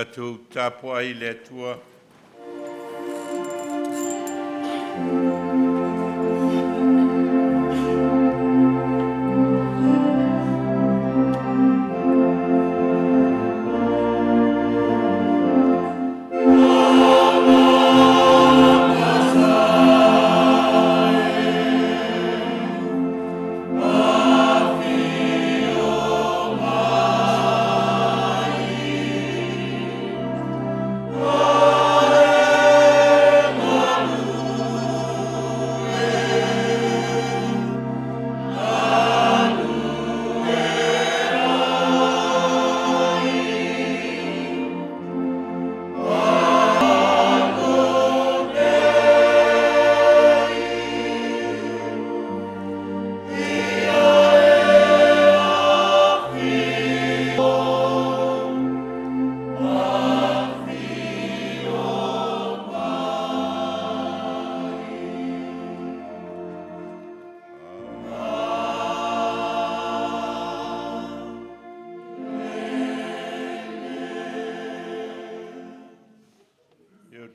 tu tapua i le tua.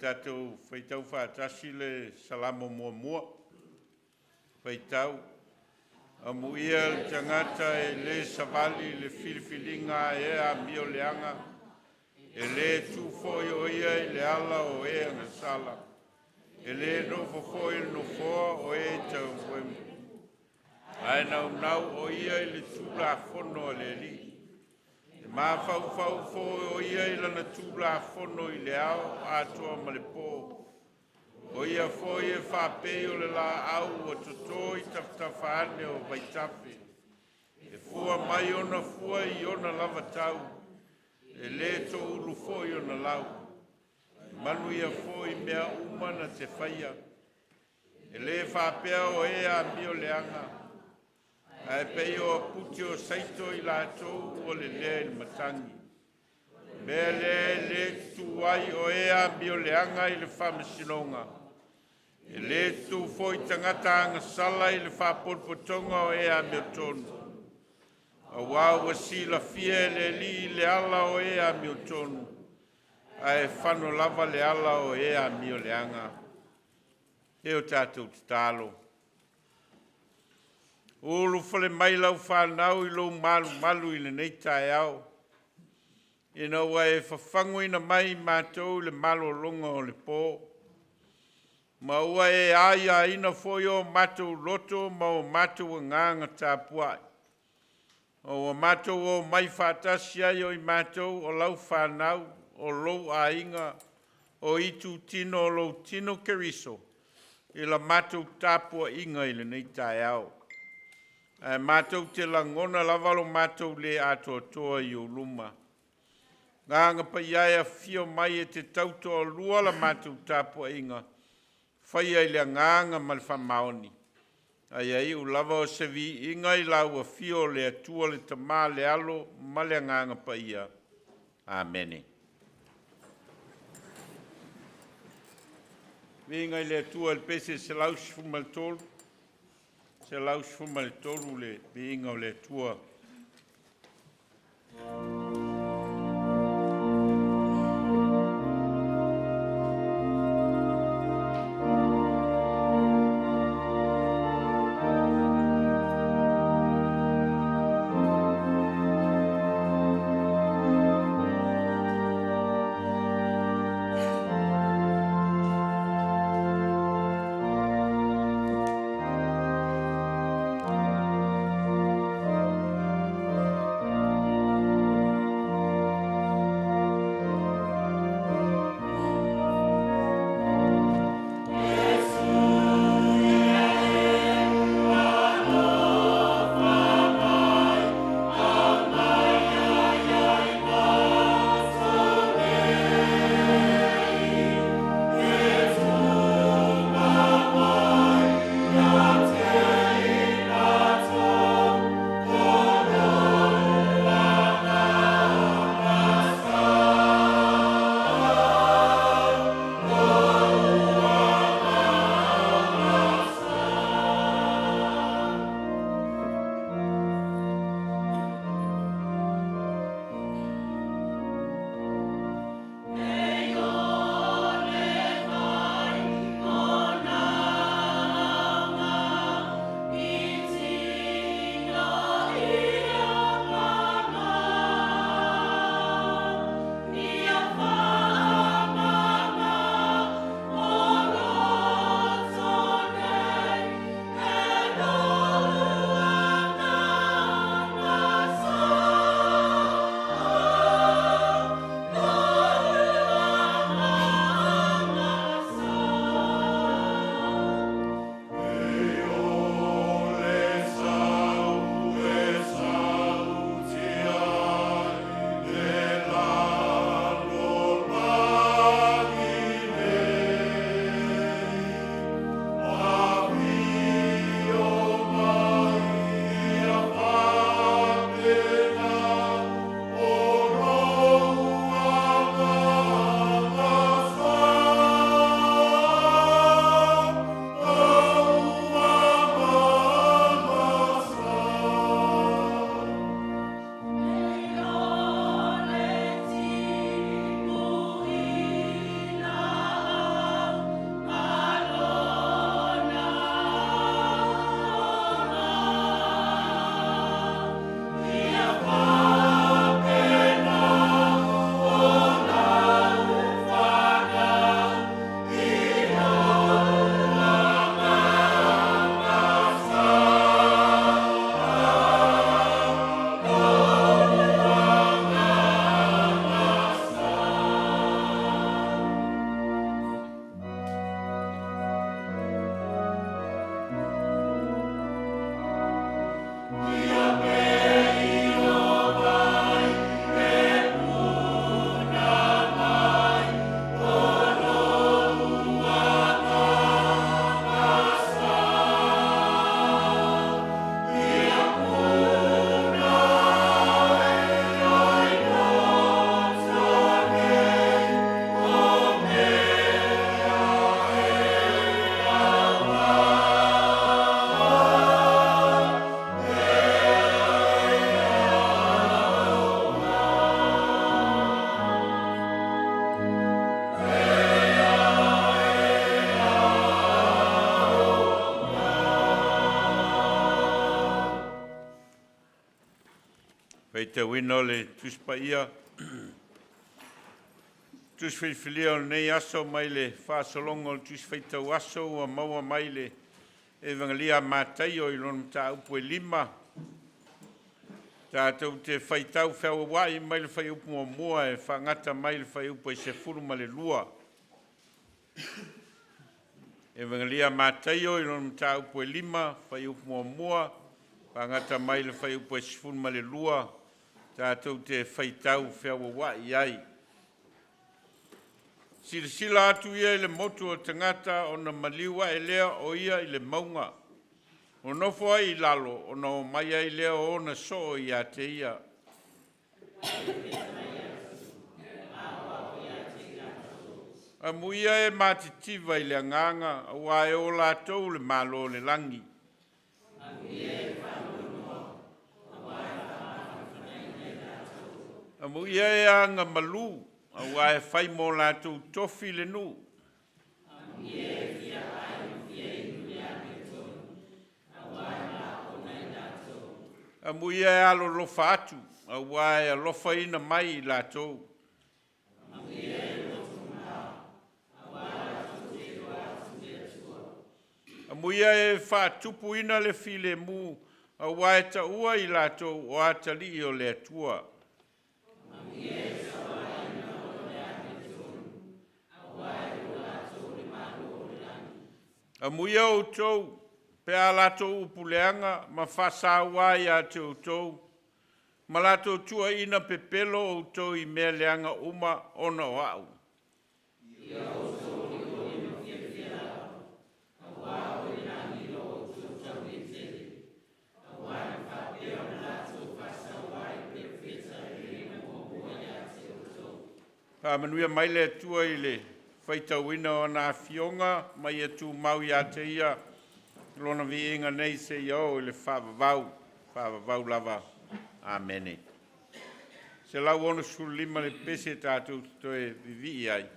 Tātou whaitau whaatasi le salamo mua mua. Whaitau. Amu ia le tangata e le savali le filifilinga e a mio leanga. E le tūwhoi o ia i le ala o e anga sala. E le nofo whoi no whoa o e tau wemu. Ai nau o ia i le tūla whono le li. Ma fau fo o ia i lana tūla whono i le ao atua ma le pō. O ia fo i e whapei o le la au o toto i tawtawhaane o vaitape. E fua mai ona fua i ona lava tau. E le to ulu fo i ona lau. Manu ia fo i mea umana te whaia. E le whapea o e a mio leanga. Ai pei o puti o saito i la tau o le lea il matangi. Mea le tuai o ea mio leanga i le whamasinonga. E le tu foi tangata anga sala i le whapolpotonga o ea mio tonu. A wau wa sila fia le li le ala o ea mio tonu. Ai whano lava le ala o ea mio leanga. E o tātou te tālo. Ulu fale mai lau whanau i lau malu i le nei tae au. I na wai whawhangu ina mai mātou le malo longa o le pō. Ma ua e aia ina foi o mātou loto ma o mātou nganga tāpuai. O mātou o mai whātasi ai o i mātou o lau whanau o lou a inga o itu tino o lou tino keriso. I la mātou tāpua inga i le nei tae au. Mātou te langona lavalo mātou le ato toa i o luma. Nganga pa iaia fio mai e te tautoa lua la mātou tāpua inga. Whaia i le nganga ma le whamaoni. Ai ai u lava o sevi inga i lau a fio le atua le tamā le alo ma le nganga pa ia. Amene. Vinga i le atua le pese se lausi fumaltolu. Se lau sfuma le tolu le biinga o le tua. Faitau ino le tuspa ia. Tus whiwhilia o nei aso mai le whaasolongo tus faitau aso ua maua mai le evangelia mātai o ilon ta upu e lima. Tātou te whaitau whiawa wai mai le whai upu o mua e whangata mai le whai upu e se furu ma le lua. Evangelia mātai o ilon ta upu e lima, whai upu o mua, whangata mai le whai upu e se furu ma le lua. Tātou te whaitau whiawa wai ai. Sila atu ia i le motu o tangata o na maliwa e lea o ia i le maunga. O nofo ai i lalo o na o mai ai lea o na so i a te ia. A muia e matitiva i le anganga a wae o lātou le malo le langi. A muia e anga malu. A wae whai mō lātou tofi le nu. A muia e alo lofa atu. A wae a lofa ina mai i lātou. A muia e whātupu ina le file mu. A wae ta ua i lātou o atali i o le atua. A muia o tau, pe a lato upuleanga, ma whasa wai a te o tau. Ma lato tua ina pepelo o tau i mea leanga uma ona o au. Pa manuia mai le tua i le whaitau ina o nā fionga, mai e tū mau i a te ia, lona vi inga nei se iau i le whaavavau lava. Amene. Se lau ono sulima le pese tātou toe vivi ai.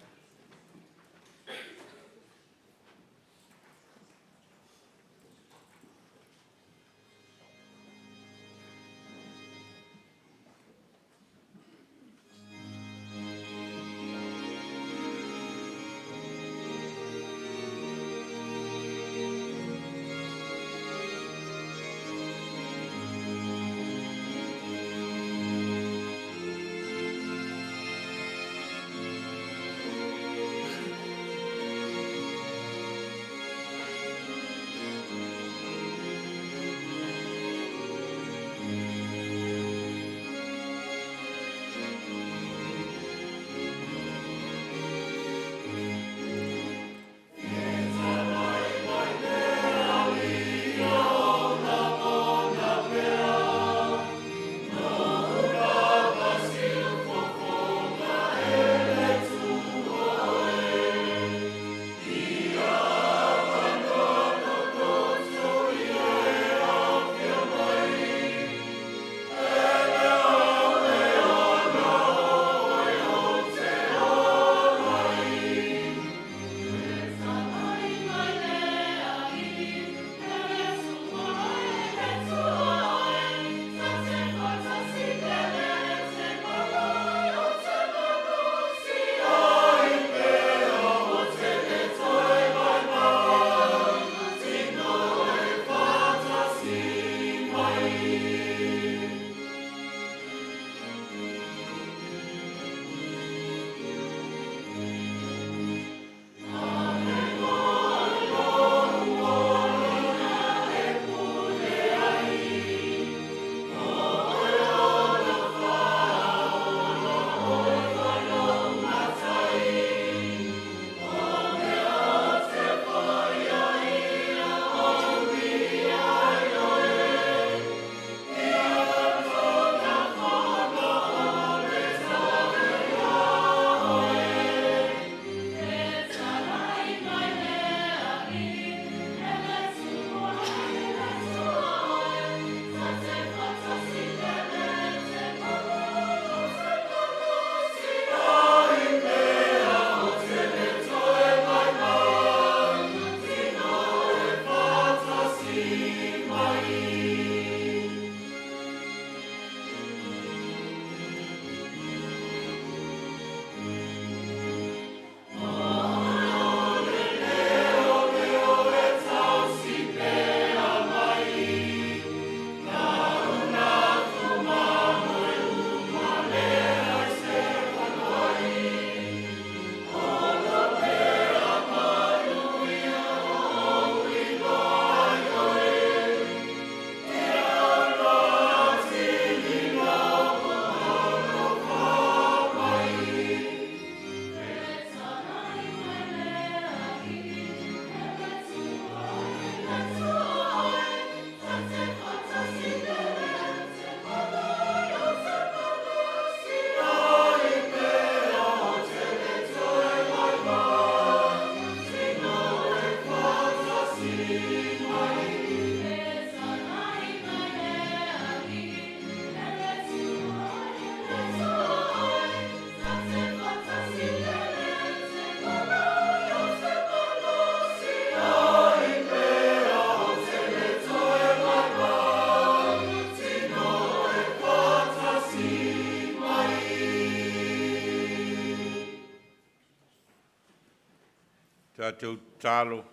tātou tālo.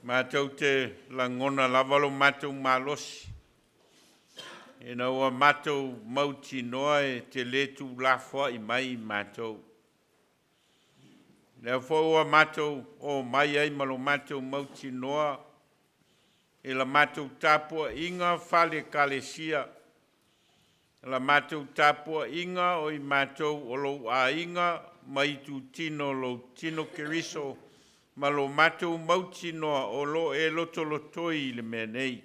Mātou te langona lavalo mātou mālosi. E na ua mātou mauti noa e te letu lafua I mai mātou. Lea fo ua mātou o mai ai malo mātou mauti noa e la mātou tāpua inga whale kalesia. La mātou tāpua inga o I mātou o lo a inga mai tu tino lo tino keriso ma lo mātou mauti noa o lo e loto lotoi le mea nei.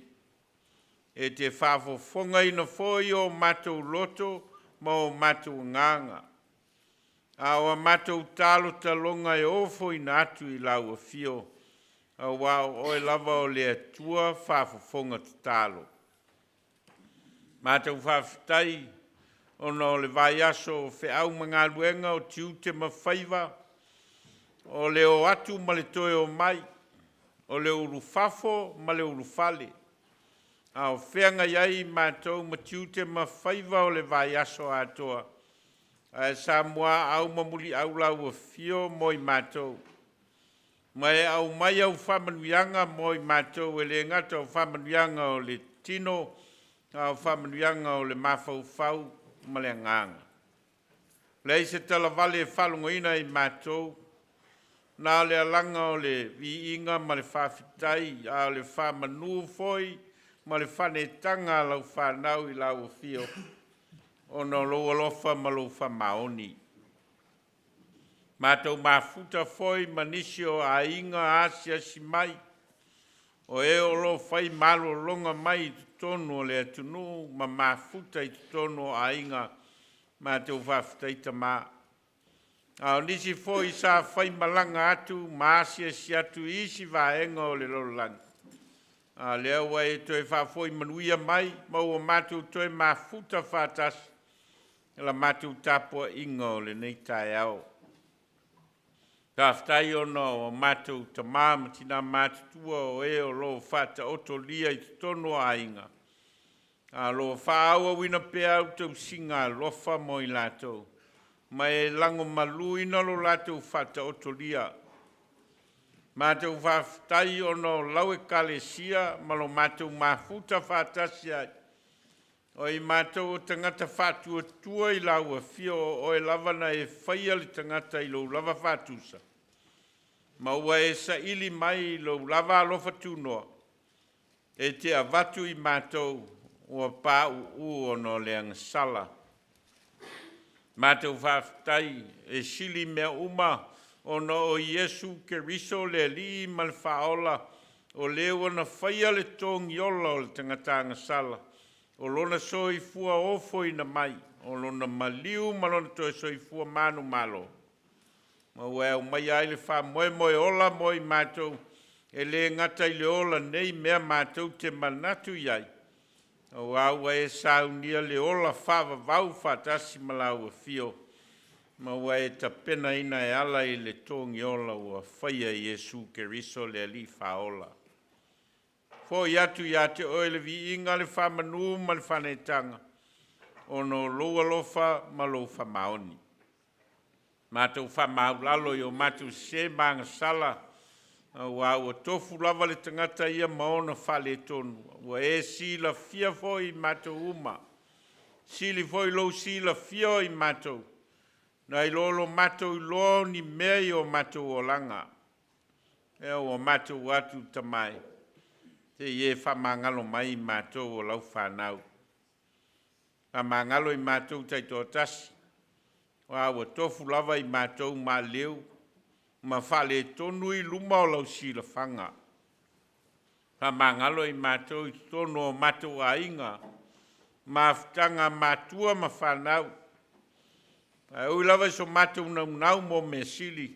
E te whaafofonga ina foi o mātou loto ma o mātou nganga. A o mātou tālo talonga e ofo ina atu I lau a fio. A wao o e lava o lea tua whaafofonga te tālo. Mātou whaafitai ono le vai aso fe au mga luenga o tiu te mawhaiva, o leo atu ma le toe o mai, o leo urufafo ma le urufale. A o whianga iai mātou ma tiu te mawhaiva o le vai aso atoa. A e sa mua au mamuli au lau a fio moi mātou. Mai au mai au whamanuianga moi mātou e le ngata o whamanuianga o le tino, au whamanuianga o le mawhau ma le nganga. Lei se tala vale e whalungoina I mātou, nā le alanga o le vi inga ma le whawhitai, a le whamanu foi, ma le whanetanga lau whanau I lau fio, o no lo alofa ma lo whamaoni. Mātou mafuta foi manisio a inga asia si mai, o e o lo whai malo longa mai tonu o le atunu, ma mafuta I tonu a inga mātou whawhitai ta mā. A nisi foi sa whai malanga atu, ma asia si atu isi vaenga o le lolang. A lea wa e toi whawhoi manuia mai, ma ua mātou toi mafuta whatas, la mātou tapua inga o le nei tae au. Tāwhitai ono o mātou ta māma tina mātutua o e o lo whata oto lia I tono a inga. A lo whaaua wina pea au tau singa lofa mo I lātou. Ma e lango malu ina lo lātou whata oto lia. Mātou whawhitai ono lau e kalesia ma lo mātou mafuta whatasia. O I mātou o tangata whatua tua I lau a fio o e lavana e whaia li tangata I lo lava whatusa. Ma ua e sa ili mai lo lava alofa tunoa. E te avatu I mātou ua pā u ono leanga sala. Mātou whawhitai e sili mea uma ono o Iesu Keriso le li ma le whaola o leo na whaia le tongi ola o le tangatanga sala. O lona soi fua ofo ina mai, o lona maliu ma lona toi soi fua manu malo. Ma weo mai ai le wha moe moe ola moe mātou, e le ngata I le ola nei mea mātou te manatu iai. O au e saunia le ola whawa vau whatasi malau a fio. Ma wea ta pena ina e ala I le tongi ola ua whaia Iesu Keriso le ali whaola. Fo iatu ia te oe le vi inga le whamanu ma le whanetanga. Ono loa lofa ma lo whamaoni. Mātou whamau lalo I o mātou se manga sala. Wa ua tofu lava le tangata ia maona whale tonu. Wa e sila fia fo I mātou uma. Sili fo I lo sila fia I mātou. Na I lolo mātou I lo ni mea I o mātou o langa. E o mātou atu tamai. Te ie whamangalo mai I mātou o lau whanau. Whamangalo I mātou taito tasi. Wa ua tofu lava I mātou mā leu. Ma whale tonu I luma o lau sila whanga. Whamangalo I mātou I tonu o mātou a inga. Ma whtanga mātua ma whanau. Ui lava so mātou nau mo me sili.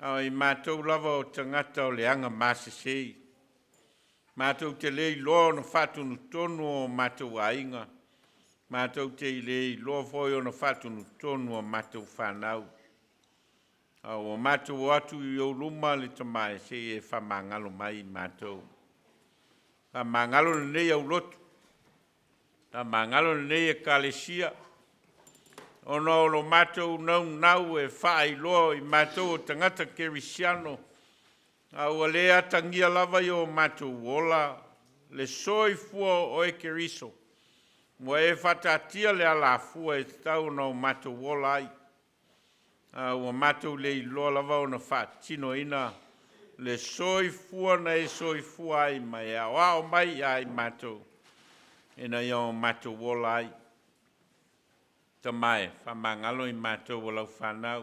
I mātou lava o tangata o leanga māsesei. Mātou te lei loa no whatunu tonu o mātou a inga. Mātou te lei loa foi o no whatunu tonu o mātou whanau. O mātou atu I o luma le tamai se e whamangalo mai mātou. Whamangalo nei au lotu. Whamangalo nei e kalesia. Ona o lo mātou nau e whaailoa i mātou o tangata kerisiano. A ua lea tangia lava i o mātou wola, le soifua o e keriso. Mua e whatatia le ala fua e tau na o mātou wola ai. A ua mātou le iloa lava o na whaatino ina, le soifua na e soifua ai mai a o mai ai mātou. E na i o mātou wola ai. Ta mai, whamangalo i mātou walau whanau.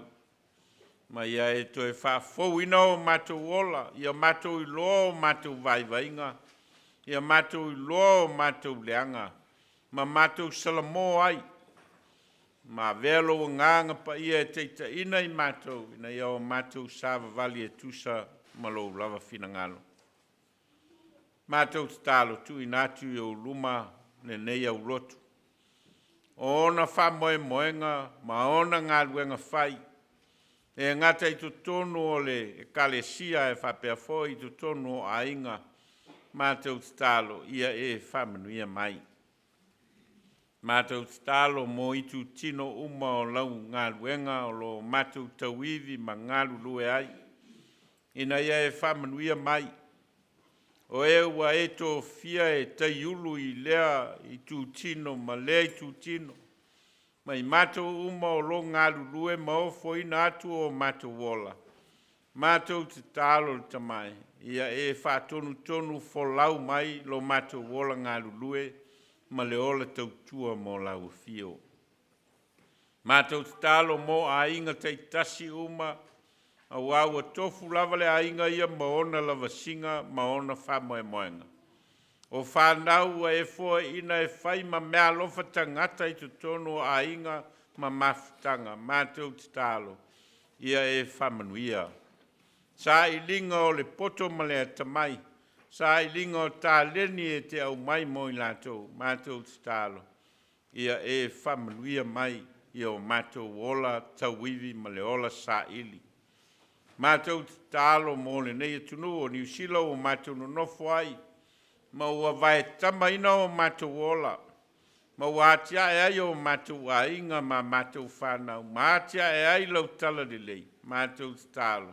Ma ia e toi whafou ina o mātou wola, ia mātou i loa o mātou vaivainga, ia mātou i loa o mātou leanga, ma mātou salamo ai. Ma velo o nganga pa ia e teita ina i mātou, ina ia o mātou sāva vali e tusa malo lava fina ngalo. Mātou talo tu inatu i o luma ne nei au lotu. Ona wha moenga, ma ona ngā luenga whai. E ngata i tu tonu o le e kalesia e whapea fo i tu tonu o ainga mātou talo ia e whamanuia mai. Mātou talo mo i tu tino uma o lau ngā luenga o lo mātou tauivi ma ngā lulue ai. Ina ia e whamanuia mai. O e ua e tō fia e taiulu i lea i tū tino, ma lea i tū tino. Ma i mātou uma o lo ngā lulue ma o foina atu o mātou wola. Mātou te tālo le tamai. Ia e whātonu tonu folau mai lo mātou wola ngā lulue ma le ola tautua mo lau fio. Mātou te tālo mo a inga te tasi uma a wāua tofu lava le ainga ia maona lava singa maona whamoe moenga. O whanau e fua ina e whai ma mea lofa tangata i tu tono a inga ma mafutanga, mātou te tālo, ia e whamanuia. Sa i linga o le poto ma le atamai, sa i linga o tā leni e te au mai mo i lātou, mātou te tālo, ia e whamanuia mai i o mātou ola tauivi ma le ola sa ili. Mātou te tālo mō le nei atunu o New Zealand o mātou no nofo ai. Ma ua vai tama ina o mātou ola. Ma ua atia e ai o mātou a inga ma mātou whanau. Ma atia e ai lau tala le lei. Mātou te tālo.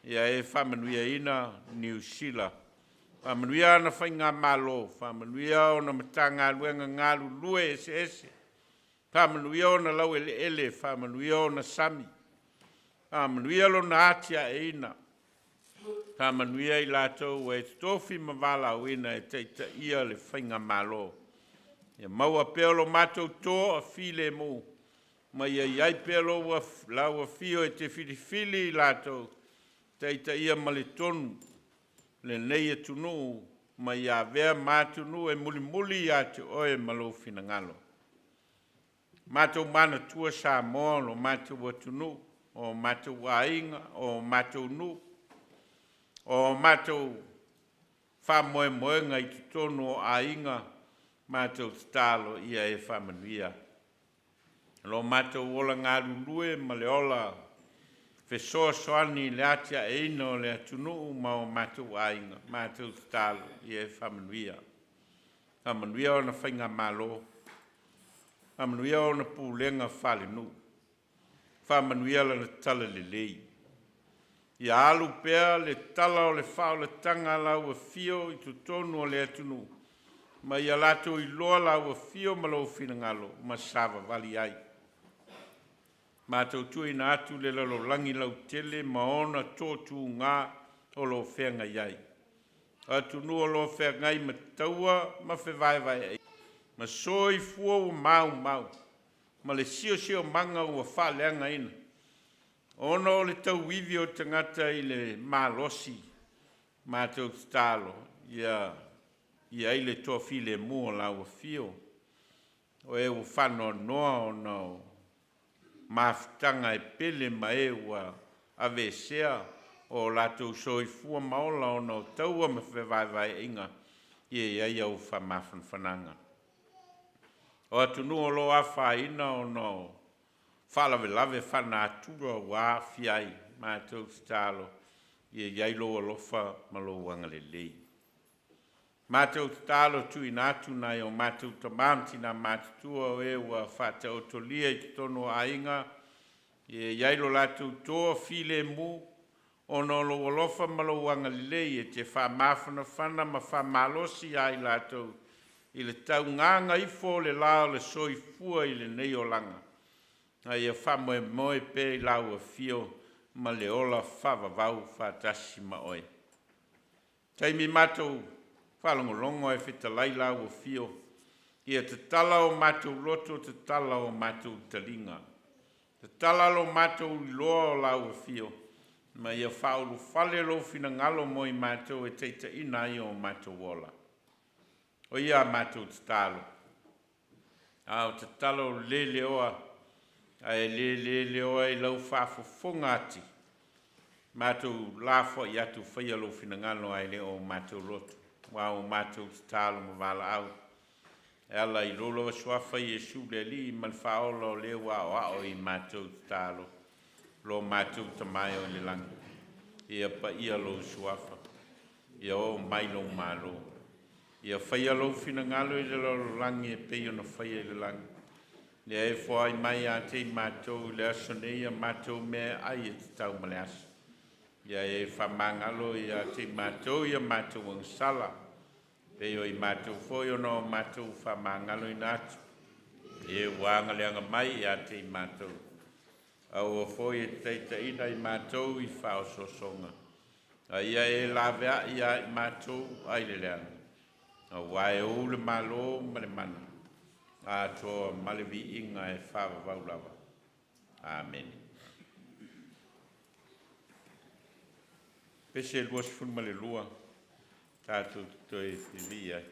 Ia e whamanuia ina New Zealand. Whamanuia ana whainga malo. Whamanuia o na matanga luenga ngalu lue ese. Whamanuia o na lau ele. Whamanuia o na sami. Manuia lo na atia e ina. Ka manuia i lātou e tofi mawala o ina e teita ia le whainga malo. Ia maua peolo mātou tō a file mo. Ma ia iai peolo lau a fio e te fili i lātou. Teita ia male tonu. Le nei e tunu. Ma ia vea mātunu e muli atu oe malo fina ngalo. Mātou mana tua sa moa lo mātou atunu. O mātou ainga, o mātou nu, o mātou whamoemoenga i tutono o ainga, mātou tālo ia e whamanuia. Lo mātou ola ngā lulue, ma le ola whesoa soani le atia e ino le atunu ma o mātou ainga, mātou tālo ia e whamanuia. Whamanuia o na whainga malo, whamanuia o na pūlenga whale nu. Whamanuia le tala le lei. Ia alu pea le tala o le whao le tanga lau a fio i tu tonu o le atunu. Ma ia lato i loa lau a fio ma lau fina ngalo, ma sava vali ai. Ma tau tui na atu le lalo langi lau tele ma ona tōtu ngā o lo whenga iai. Atunu o lo whenga i ma taua ma whewaiwai ai. Ma soi fua o mau. Ma le sio manga ua whaleanga ina. Ona o le tau wivi o tangata i le malosi, mātou tālo, ia i le tofi le mua lau fio. O e u whanoa noa o nao, mafutanga e pele ma e ua avesea o latou soifua maola o nao taua ma whewaiwai inga, ia au whamawhanwhananga. O atunu o lo awha ina o no whalawelawe whana atura wā whiai mātou tālo ia iai loa lofa ma lo wanga le lei. Mātou te tālo tui nātu nai o mātou ta māmti nā mātutua o e ua whāte o tolia I te tono a inga. E iailo lātou tō file mu o no lo walofa malo wanga lei e te wha mawhana whana ma wha malosi ai lātou. I le tau nganga I fō le lao le soi fua I le nei o langa. Ai e wha moe moe pē I lau a fio ma le ola whawa vau whātasi ma oe. Taimi mātou whalongolongo e whita laila o fio. Ia te tala o mātou loto, te tala o mātou talinga. Te tala o mātou loa o lau o fio. Ma ia whaulu whale lo fina ngalo mo I mātou e teita ina I o mātou wola. O ia mātou te talo. A o te talo lele oa. A e lele oa I lau whafofonga ati. Mātou lafo I atu whaia lo fina ngalo ai le o mātou loto. Wa o mātou te tālo ma wala au. E ala I rolo swafa Iesu le li ma le whaola o le wa o ao I mātou te tālo. Lo mātou te mai o le langi. Ia pa ia lo swafa. Ia o mai lo malo. Ia whaia lo fina ngalo I le lo langi e pei o na whaia I le langi. Ia e whai mai a te mātou le asonei a mātou mea ai e te tau male aso. Ia e whamangalo I a te mātou I a mātou ang sala. Peo I mātou foi o no mātou whamangalo I nātu. E wanga leanga mai I a te mātou. Au o foi e teita ina I mātou I whao sosonga. A ia e lawea I a mātou ai le leanga. A wae o le malo ma le mana. A toa malevi inga e whawa vaulawa. Amen. Pese e luas fun male lua. Tātou toi whiwi ai.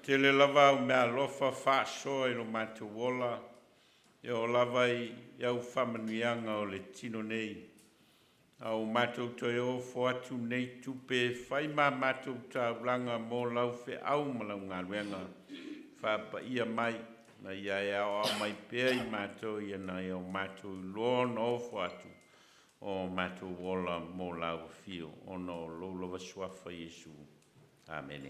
Te le lava o mea lofa whaasoa i lo mātou wola, e o lava i au whamanuianga o le tino nei. Au mātou toi o atu nei tupe whai mā mātou tauranga mō lau whe au malau ngā ruenga. Whapa ia mai, na ia e au mai pēr i mātou ia na i o mātou lōna o atu o mātou wola mō lau whio. Ono lo lova suafa Iesu. Amen.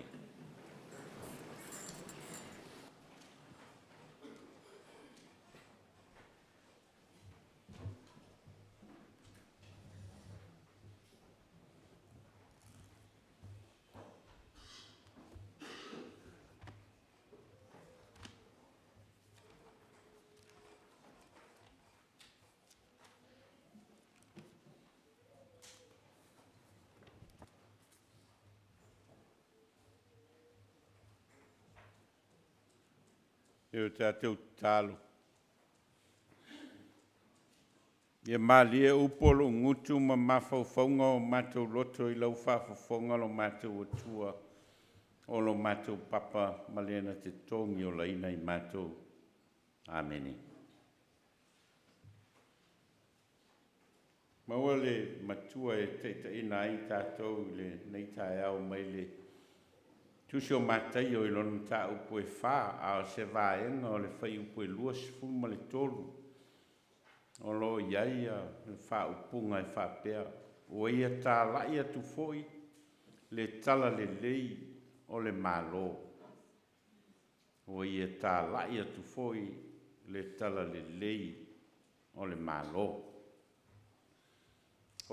E o tātou tālu. Ia mālie upolo ngutu ma mawhauwhaunga o mātou loto i lau whawhawhaunga lo mātou atua o lo mātou papa malena te tongi o laina i mātou. Amene. Maua le matua e teita ina ai tātou le nei tae au mai le tusi o mātai o ilonu tā upo e whā, a se vāenga o le whai upo e lua sifuma le tolu. O lo iaia le whā upunga e whā pēr. O ia tā lai atu foi le tala le lei o le mālo. O ia tā lai atu foi le tala le lei o le mālo.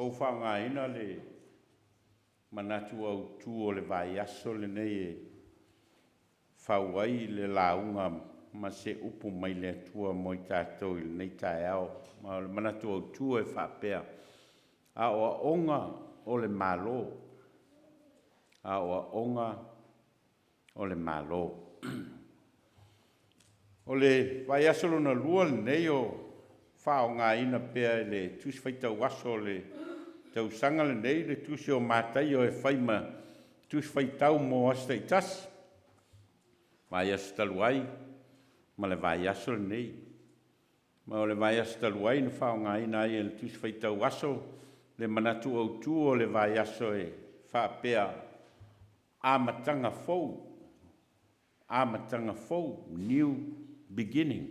O whanga ina le manatu au tu o le vai aso le nei e whauai le launga ma se upu mai le atua mo i tātou i nei tae au. Ma le manatu au tu e whapea. A oa onga o le malo. A oa onga o le malo. O le vai aso lona lua le nei o whao ngā ina pea le tuswhaita waso le tau sanga le nei le tusi o mātai o e whaima tus whaitau mō asta i tas. Vai aso taluai, ma le vai aso le nei. Ma o le vai aso taluai na whao ngā ina ai le tus whaitau aso le manatu au tu o le vai aso e whapea amatanga fou. Amatanga fou, new beginning.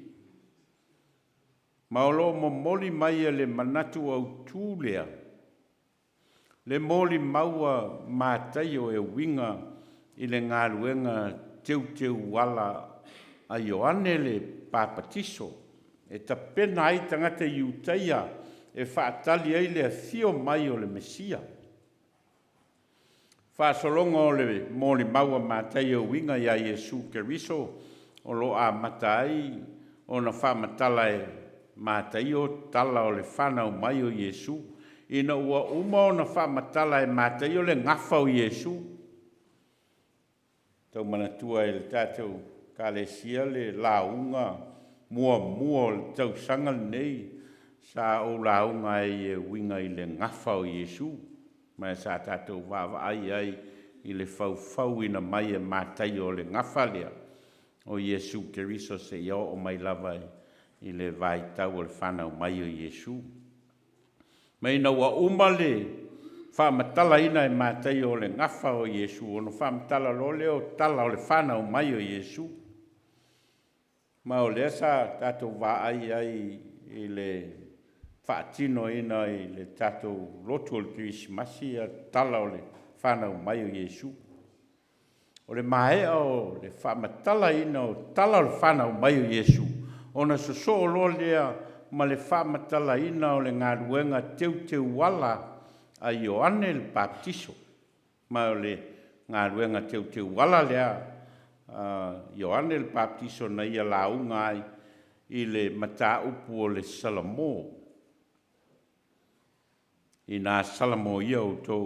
Ma o lo mo moli mai le manatu au tu lea. Le moli maua mātai o e winga i le ngā ruenga teu wala a Ioane le papatiso. E ta pena ai tangata iutaia e whaatali ai le thio mai o le Mesia. Whaasolonga o le moli maua mātai o winga ia Iesu Keriso o lo a matai o na whamatala e mātai o tala o le whanau mai o Iesu. Ina ua uma o na whamatala e mātai o le ngafa o Iesu. Tau manatua e le tātou kālesia le launga mua o le tau sanga nei sa o launga e winga i le ngafa o Iesu. Mai sa tātou wawa ai i le fau ina mai e mātai o le ngafa lea o Iesu Keriso se iau o mai lava i le vai tau o le whanau mai o Iesu. Mai na ua umale whamatala ina e mātai o le ngafa o Iesu, o no whamatala lo leo tala o le whanau mai o Iesu. Ma o le asa tātou wā ai i le whaatino ina i le tātou lotu o le Kirismasi a tala o le whanau mai o Iesu. O le mahea o le whamatala ina o tala o le whanau mai o Iesu. O na soso o lo lea ma le whamatala ina o le ngā ruenga teu wala a Ioane le Baptiso. Ma o le ngā ruenga teu wala lea Ioane le Baptiso na ia launga ai i le mata upu o le Salamo. I nā Salamo ia o tō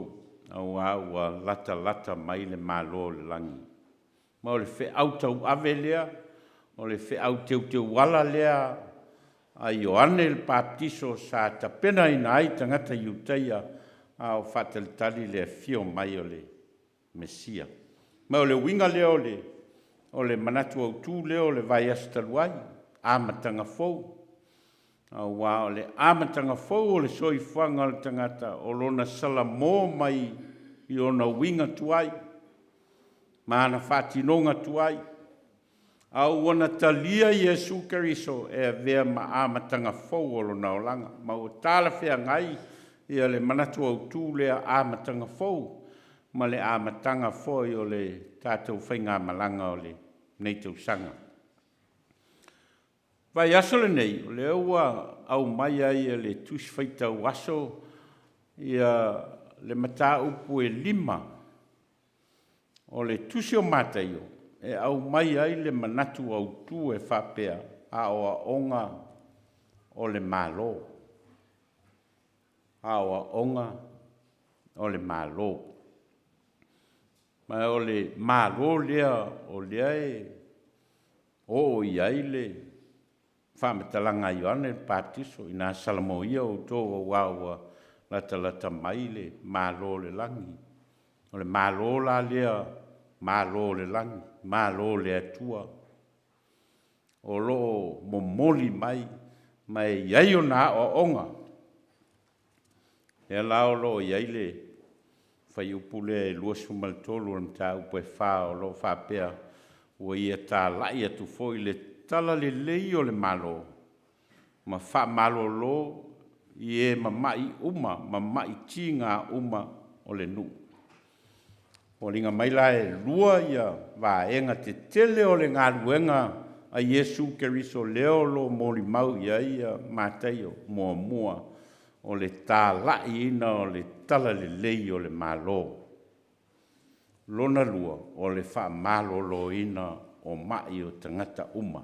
au aua lata mai le malo le langi. Ma o le whe au tau ave lea, o le whe au teu wala lea, a Ioane le Baptiso sa ta pena ina ai tangata iutaia a o whatalitali le fio mai o le Mesia. Ma o le winga leo le o le manatu au tū leo le vai astaluai, amatanga fou. Wa o le amatanga fou o le soifuanga o le tangata o lona salamo mai i ona winga tuai, mana whatinonga tuai, au ona talia Iesu Keriso e vea ma amatanga fou o lona olanga, ma o tala whea ngai i le manatu au tū lea amatanga fou, ma le amatanga foi o le tātou whainga malanga o le nei tau sanga. Vai aso le nei, o le ua au mai ai e le tusi whaita waso i le mata upu e 5 o le tusi o mataio e au mai ai le manatu au tu e whapea a oa onga o le malo. A oa onga o le malo. Ma o le malo lea o lea e o iai le whametalanga i ane patiso ina salamo ia o tō wawa lata mai le malo le langi. O le malo la lea malo le langi, malo le atua. O lo momoli mai iai o na o onga. E lao lo iai le whai upu le luasu maltolu am tā upu e wha o lo whapea ua ia tā lai atu foi le tala le lei o le malo. Ma wha malo lo i e mamai uma, mamai tinga uma o le nu. O ringa maila e lua ia wa enga te tele o le ngā luenga a Iesu Keriso leo lo mori mau ia mātai o mua o le tā lai ina o le tala le lei o le malo. Lona lua o le wha malo lo ina o mai o tangata uma.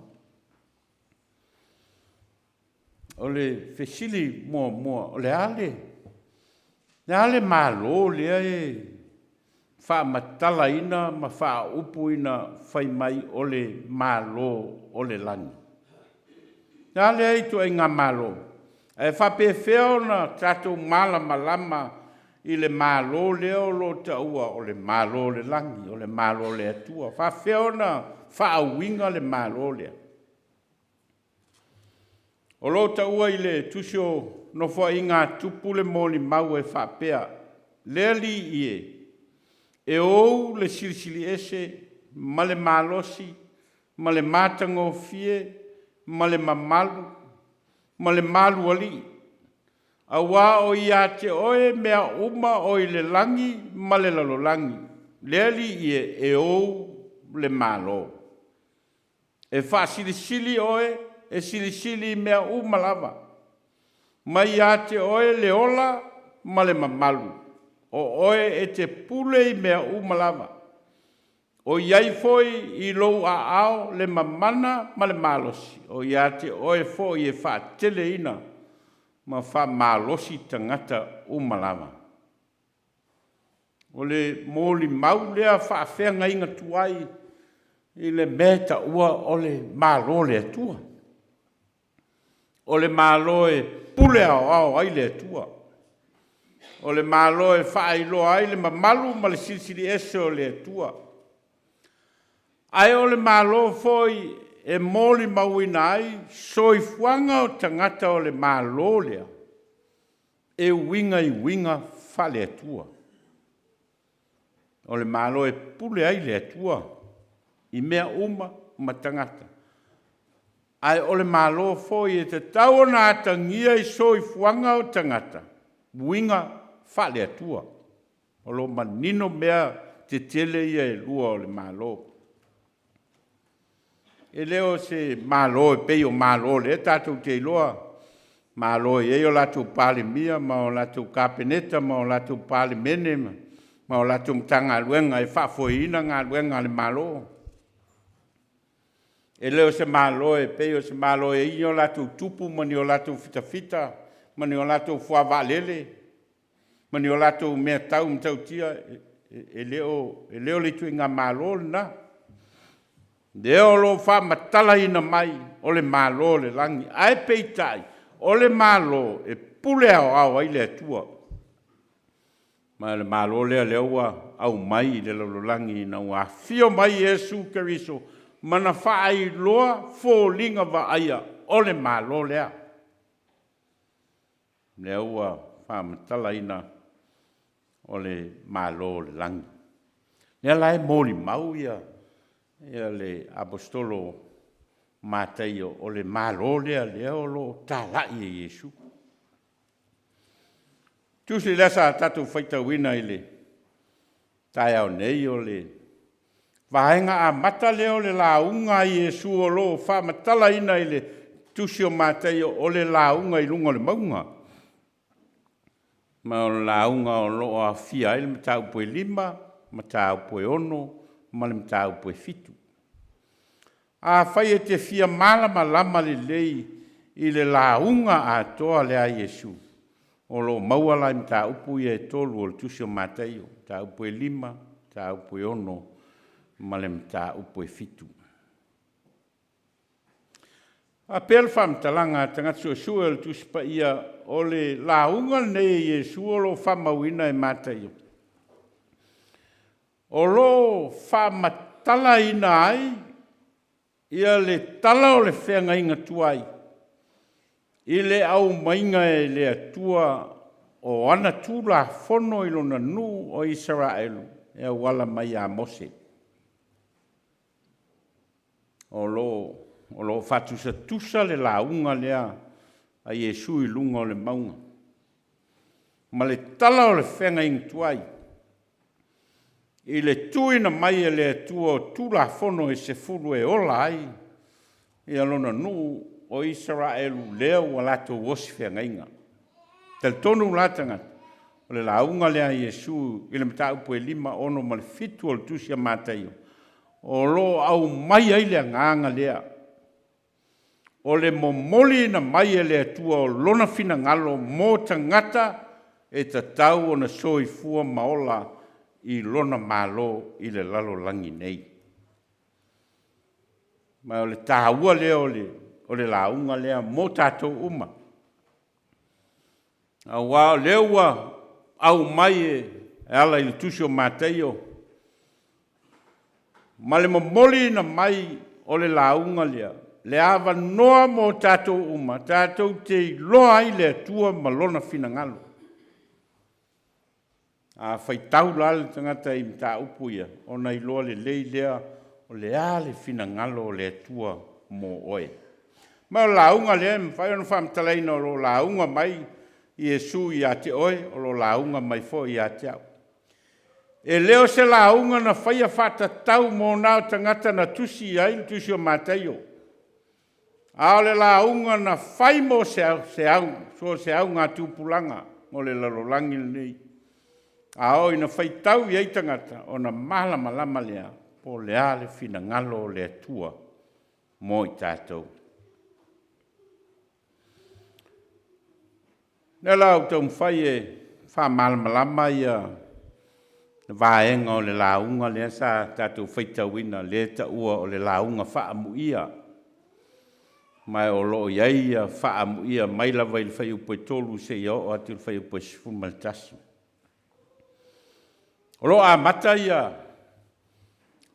O le fesili mua o le ale malo lea e wha matala ina ma wha upu ina whai mai o le malo o le lani. Le ale ai tu ai ngā malo. E whapewheo na tātou malama i le malo leo lo taua o le malo le langi, o le malo le atua. Whawheo na whaawinga le malo lea. O lo taua i le tusio no fo i ngā tupu le moli mau e whapea. Lea li i e ou le silisili ese, ma le malosi, ma le matango fie, ma le mamalu, ma le malu ali. A wā o ia te oe mea uma o i le langi, ma le lalo langi. Lea li i e ou le malo. E wha silisili oe, e silisili mea uma lava. Ma ia te oe le ola, ma le mamalu. O oe e te pule i mea uma lava. O iai foi i lou a ao le mamana ma le malosi. O ia te oe foi e wha tele ina ma wha malosi tangata uma lava. O le mōli mau lea wha whenga inga tuai i le meta ua o le malo le atua. O le malo e pule ao ai le atua. O le malo e whaelo ai le mamalu ma le silisili ese o le atua. Ai o le malo foi e moli mauina ai soifuanga o tangata o le malo lea. E winga i winga whale atua. O le malo e pule ai le atua. I mea uma ma tangata. Ai o le malo foi e te tau na atangia i soifuanga o tangata. Winga whale atua. O lo manino mea te tele ia e lua o le malo. E leo se malo e pei o malo le tātou te iloa. Malo e o latou pale mia, ma o latou kapeneta, ma o latou pale mene, ma o latou mtanga luenga e whafoina ngā luenga le malo. E leo se malo e pei o se malo e i o latou tupu, mani o latou fita, mani o latou fuavalele. Mani o latou mea tau mtau tia, e leo le tui ngā malo na. Leo lo wha matala ina mai, o le malo le langi, ai peitai, o le malo e pule au ai le atua. Ma le malo lea leua au mai le lalo langi na ua fio mai Iesu Keriso, mana whaai loa fōlinga wa aia o le mālo lea. Lea ua whaamatala ina o le mālo le langi. Lea lai mōli mau ia le apostolo Mateio o le mālo lea o lo tālai e Iesu. Tusi lea sa tatu whaitauina i le tai au nei o le vaenga a mata leo le launga i Iesu o lo whaamatala ina i le tusi o Mateio o le launga i lunga le maunga. Ma o le launga o lo a fia i le matau poe 5, matau poe 1, ma le matau poe 7. A whai e te fia malama lama le lei i le launga a toa lea Iesu. O lo maua lai mta upu i e tolu o le tusi o Mateio, mta upu e 5, mta upu e 1, ma le mta upu e 7. A pel whamtalanga tangatu sua le tusi pa ia o le launga nei Iesu o lo whamauina e Mateio. O lo whamatala ina ai, ia le tala o le whenga inga tuai. I le au mainga e le atua o ana tūla whono i lona nu o Israelu, e wala mai a Mose. O lo whatusa tusa le launga lea a Iesu i lunga o le maunga. Ma le tala o le whenga inga tuai. I le tuina mai e le atua o tūla whono e se fulu e ola ai, i alona nu o Israelu leo wa lato wosifia ngainga. Tel tonu latanga, o le launga lea Iesu, i le mta upu e 5 ono ma le 7 o le tusia Mateio. O lo au mai ai lea nganga lea. O le momoli na mai e lea tua o lona fina ngalo mo tangata e tatau o na soi fua maola i lona malo i le lalo langi nei. Ma o le tāua lea o le launga lea mo tātou uma. A wā leua au mai e ala i le tusi o Mateio. Ma le momoli na mai o le launga lea. Le awa noa mo tātou uma. Tātou te loa ai le atua ma lona fina ngalo. A whaitau lale tangata i mta upu ia. O nei loa le lei lea o le ale fina ngalo o le atua mo oe. Ma o launga lea, mwhai ono whamtalaina o lo launga mai Iesu i a te oe, o lo launga mai fo i a te au. E leo se launga na whaia whata tau mō nao tangata na tusi ai, tusi o Mateio. A o le launga na whai mō se au ngā tūpulanga, o le lalolangi nei. A o ina whai tau i ei tangata, o na malama lama lea, po le ale fina ngalo le atua mō i tātou. Nē lau tau mwhai e whamalama ia vaenga o le launga lea sa tātou whaitauina le ta ua o le launga whaamuia. Mai o loo iai a whaamuia mai lawa i le whai upo e tolu se i o atu le whai upo e sifu maltasi. O loo a mata ia,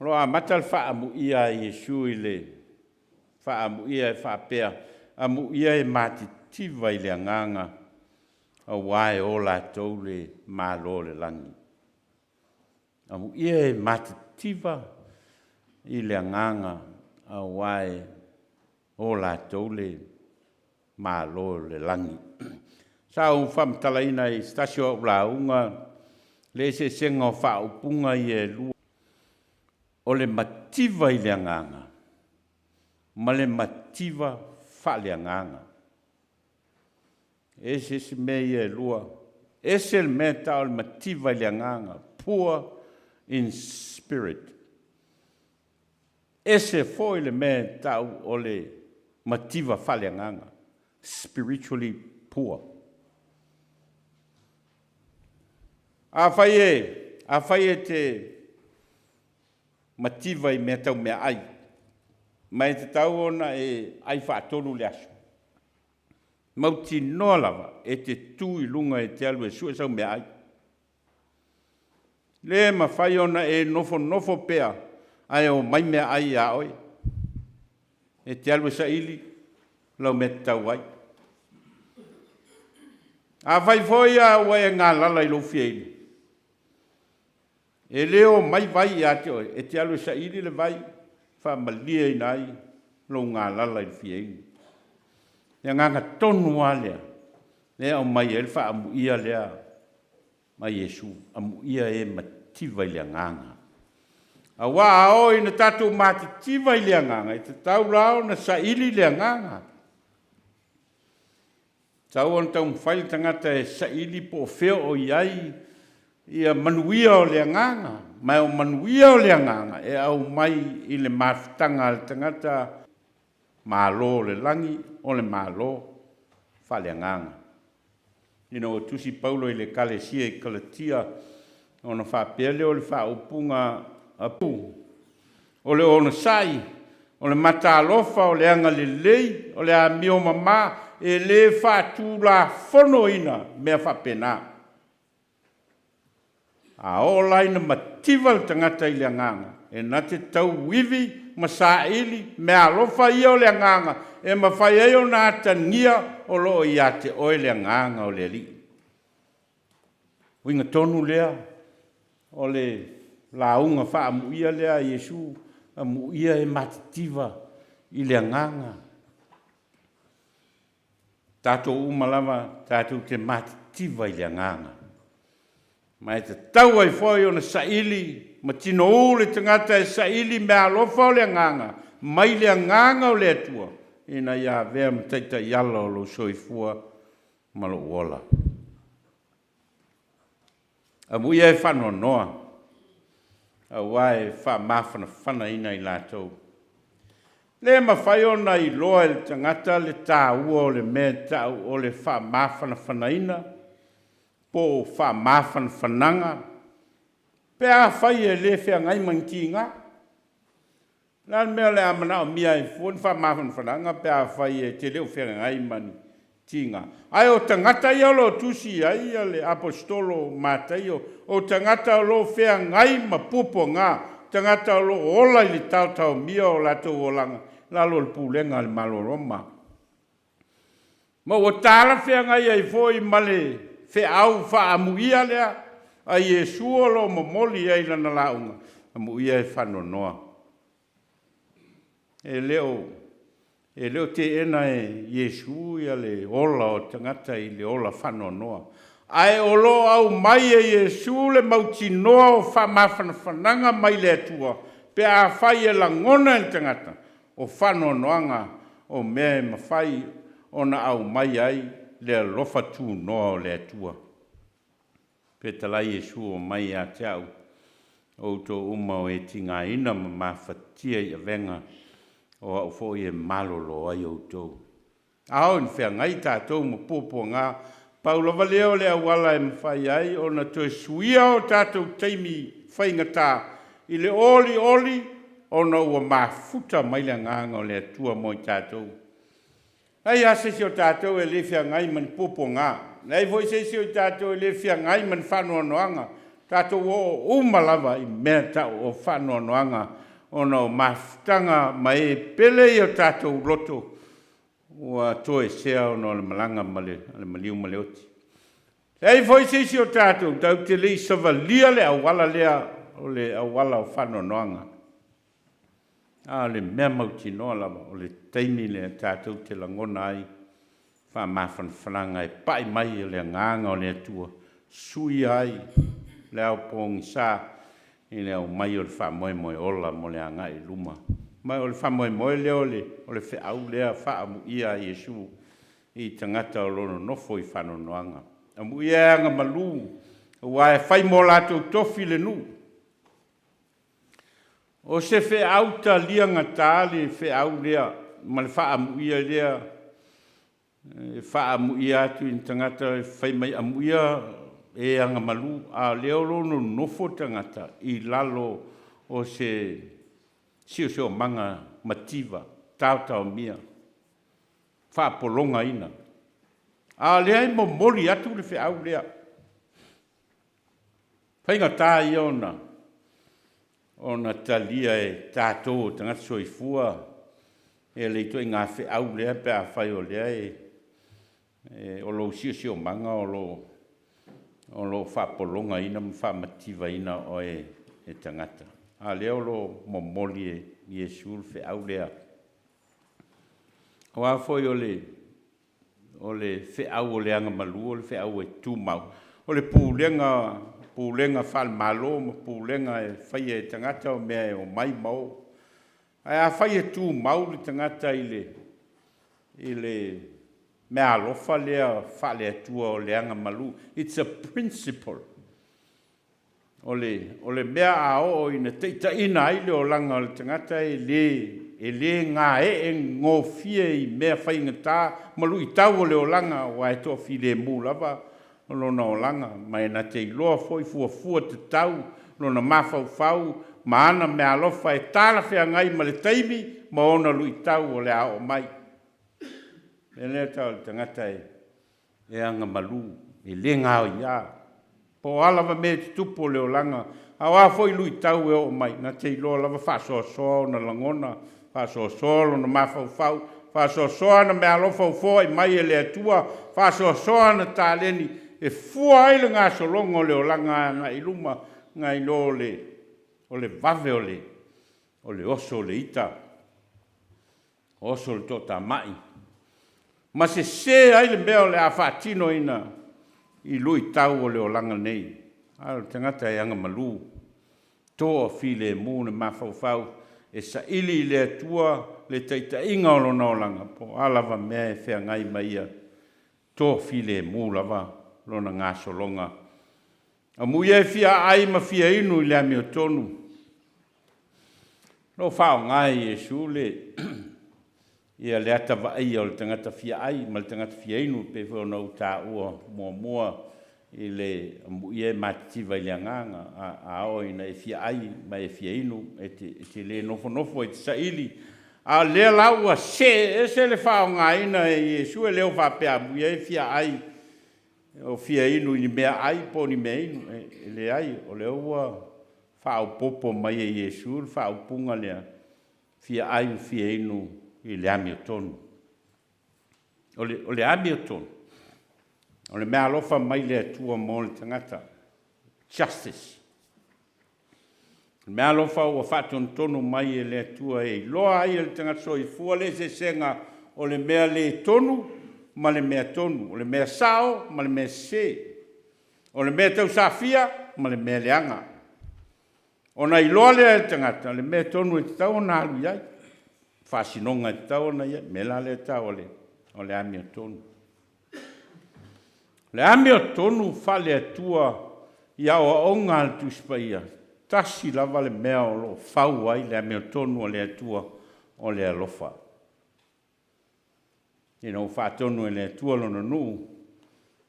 o loo a mata le whaamuia i Iesu i le whaamuia e whaapea, amuia e mātitiva i le anganga. A wae o la tau le mālo le langi. Amu ia e matativa i le anganga a wae o la tau le mālo le langi. Sa un whamtalaina i stasio la unga le se senga o whaupunga i e lua. O le mativa i le anganga. Ma le mativa wha le anganga. Ese se mei e lua. Ese le mea tau le mativa i le anganga. Poor in spirit. Ese foi le mea tau o le mativa wha le anganga. Spiritually poor. A whai e te mativa i mea tau mea ai. Mai te tau ona e ai whaatonu le asu. Mauti noa lava e te tū i lunga e te alu e sua sau mea ai. Le ma whai ona e nofo pea ai o mai mea ai a oi. e te alu sa ili lau me tau ai. A vai foi a wai ngā lala i lo fiei. E leo mai vai a te oi, e te alu sa ili le vai, wha malia i nai, lo ngā lala i fiei. E nganga tonu a lea, lea o mai e wha amu ia lea, mai Yesu, amu ia e mativa i lea nganga. A wā o i na tātou māti tiva i lea nganga, i te tau rao na sa ili lea nganga. Tau an tau mwhaile tangata e sa ili po wheo o iai, ia manuia o lea nganga, mai o manuia o lea nganga, e au mai i le mawhitanga le tangata mālo le langi o le mālo wha lea nganga. Ina o tusi Paulo i le kalesia i Kalatia, o na whapea leo le wha upunga apu. O le ona sai, o le mata alofa, o le anga le lei, o le a mio mama, e le whātū la whono ina mea whapena. A o laina mativa le tangata i le nganga, e na te tau wivi ma sa ili mea alofa ia o le nganga, e ma whai eo na atangia o loo ia te oe le nganga o le li. Winga tonu lea, o le launga wha amu ia lea Yesu, amu ia e matitiva i le nganga. Tātou umalama, tātou te matitiva i le nganga. Mai te tau ai whai o na saili, ma tino ule tangata e saili mea alofa o le nganga, mai le nganga o le atua, ina ia vea mtaita iala o lo soifua ma lo uola. Amu ia e whanoa noa, a wae wha mawhana whana ina i lātou. Le mawhai ona i loa le tangata le tā ua o le mea tau o le wha mawhana whana ina, po wha mawhana whananga, pēa whai e le whea ngai man ki ngā. Nā mea le amana o mia i fuan wha mawhana whananga, pēa whai e te leo whea ngai man ki ngā. Ai o tangata i alo tusi ai le apostolo mātai o tangata o lo whea ngai ma pupo ngā, tangata o lo ola i le tautau mia o lato o langa, lalo le pūlenga le malo roma. Ma o tāla whea ngai ai foi male whea au wha amuia lea, a Yesu o lo momoli ai lana launga, amuia e whano noa. E leo te ena e Yesu ia le ola o tangata i le ola whano noa. Ai o lo au mai e Yesu le mauti noa o whamawhana whananga mai le atua, pe a whai e langona i tangata, o whano noanga o mea e mawhai o na au mai ai le lofa tū noa o le atua. Pe tala Yesu o mai a te au, o to uma o e tinga ina ma mawhatia i a venga, o au fo i e malolo ai o tō. Ao in whea ngai tātou mo pōpō ngā, Paula valeo le awala e mwhai ai, o na tue suia o tātou teimi whaingatā, i le oli, o na ua mafuta mai le nganga o le atua mo i tātou. Ai asesi o tātou e le whea ngai man pōpō ngā, nei voi sesi o tātou e le whea ngai man whanua noanga, tātou o umalawa i mea tau o whanua noanga, o na o mafutanga mai e pele i o tātou loto, ua toe sea o na le malanga male, le maliu male oti. Ei foi seisi o tātou, tau te lei savalia le awala lea, o le awala o whanua noanga. A le mea mauti noa lava, o le teimi le tātou te langona ai, wha mawhan whananga e pai mai o le nganga o le atua, sui ai, le au pōngi sā, i le au mai o le wha moe ola mo le anga i luma. Mai o le wha moe leo o le wha au lea wha amu ia Yesu i tangata o lono nofo i whano noanga. Amu ia anga malu, ua e whai mo lātou tofi le nu. O se wha au ta lianga tāli wha au lea, ma le wha amu ia lea, wha amu ia atu i tangata whai mai amu ia e anga malu a leo lono nofo tangata i lalo o se sio manga mativa, tau mia, wha polonga ina. A lea i mo moli atu le wha au lea. Whainga tā i ona talia e tātou tangata soifua, e le to nga fe au le pe a fai o le o lo si o manga o lo fa polonga ina fa mativa ina o e tangata a le o lo momoli e Yesu fe au le o a foi o le fe au o le anga malu o le fe au e tu mau o le pulenga fal malo mo pulenga e fai e tangata o mea o mai mau ai a fai e tu mau le tangata i le mea alofa lea fale atua o le anga malu. It's a principle. O le mea a o ina teita ina ai le o langa o le tangata e le ngā e ngō fie i mea fai ngata malu i tau o le o langa o ai toa fi le mū lava o lona o langa. Mai na te iloa foi fua te tau lona mafau ma ana mea alofa e tala fea ngai ma le taimi ma ona lui tau o le a o mai. E lea tau le tangata e anga malu e le ngā o ia. Po alawa me te tupo le o langa a wa foi lui tau e o mai. Na te iloa lava whasoa na langona whasoa lona mafau whasoa na mea alofa ufo i mai e le atua whasoa na tāleni e fua ai le ngā solongo le o langa ngā iluma ngā ilo o le vave o le oso le ita oso le tota mai ma se ai le mea o le a whaatino ina i lui tau o le o langa nei a le tangata e anga malu toa file mūne mafau e sa ili le atua le teita inga o lona o langa po alawa mea e whea ngai maia toa file mū lava lona ngā solonga. A muia e fia ai ma fia inu i le ami o tonu. No whao ngai e sule ia le ata wa ai o le tangata fia ai ma le tangata fia inu pe whao na uta ua mua i le muia e mativa i le anganga a o ina e fia ai ma e fia inu e te le nofo e te saili. A le laua se le whao ngai ina e Yesu e leo whapea muia e fia ai o fia inu ni mea ai po ni mea inu e le ai o le ua whao popo mai e Yesu whao punga lea fia ai o fia inu i le ami o tonu o le ami o tonu o le mea alofa mai le atua mo le tangata justice le mea alofa ua whaton tonu mai e le atua e loa ai le tangata so i fua le se senga o le mea le tonu ma le mea tonu, o le mea sao, ma le mea se, o le mea tau safia, ma le mea leanga. O na iloa lea e tangata, le mea tonu e te tau na alu iai, whasinonga e te tau na iai, mela le tau o le ami o tonu. Le ami o tonu whale atua ia o onga al tuspaia, tasi lava le mea o lo whau ai le ami o tonu o le atua o le alofa. Ino whaatonu e le atua lona nuu.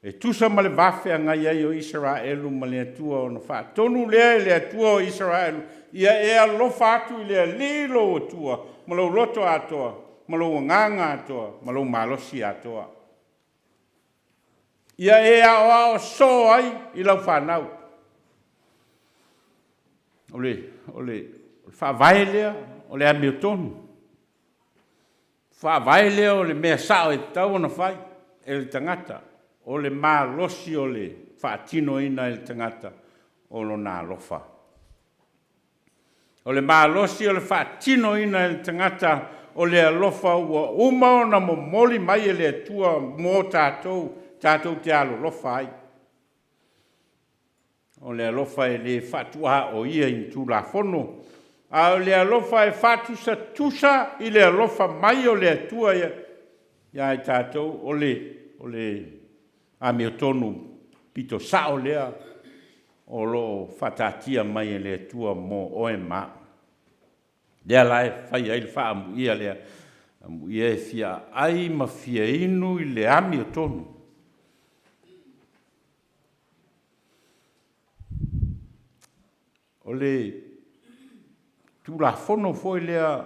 E tusa ma le wafe a ngai ai o Israelu ma le atua o na whaatonu lea e le atua o Israelu. Ia e alofa atu i lea lilo o atua. Ma lau loto atoa, ma lau nganga atoa, ma lau malosi atoa. Ia e a o so ai i lau whanau. Ole whawai lea o le ami o tonu. Whawai lea o le mea sao e tau na whai e le tangata. O le maa losi o le whaatino ina e le tangata o lo nā lofa. O le maa losi o le whaatino ina e le tangata o le alofa ua umao na mo moli mai e le atua mō tātou te alo lofa ai. O le alofa e le whatua o ia in tū la fono. A le alofa e whatusa tusa i le alofa mai o le atua ia i tātou o le ami o tonu pito sao lea o lo whatatia mai e le atua mō oe mā. Lea lai whai ai le wha amu ia lea amu ia e fia ai ma fia inu i le ami o tonu. O le tu la fono foi lea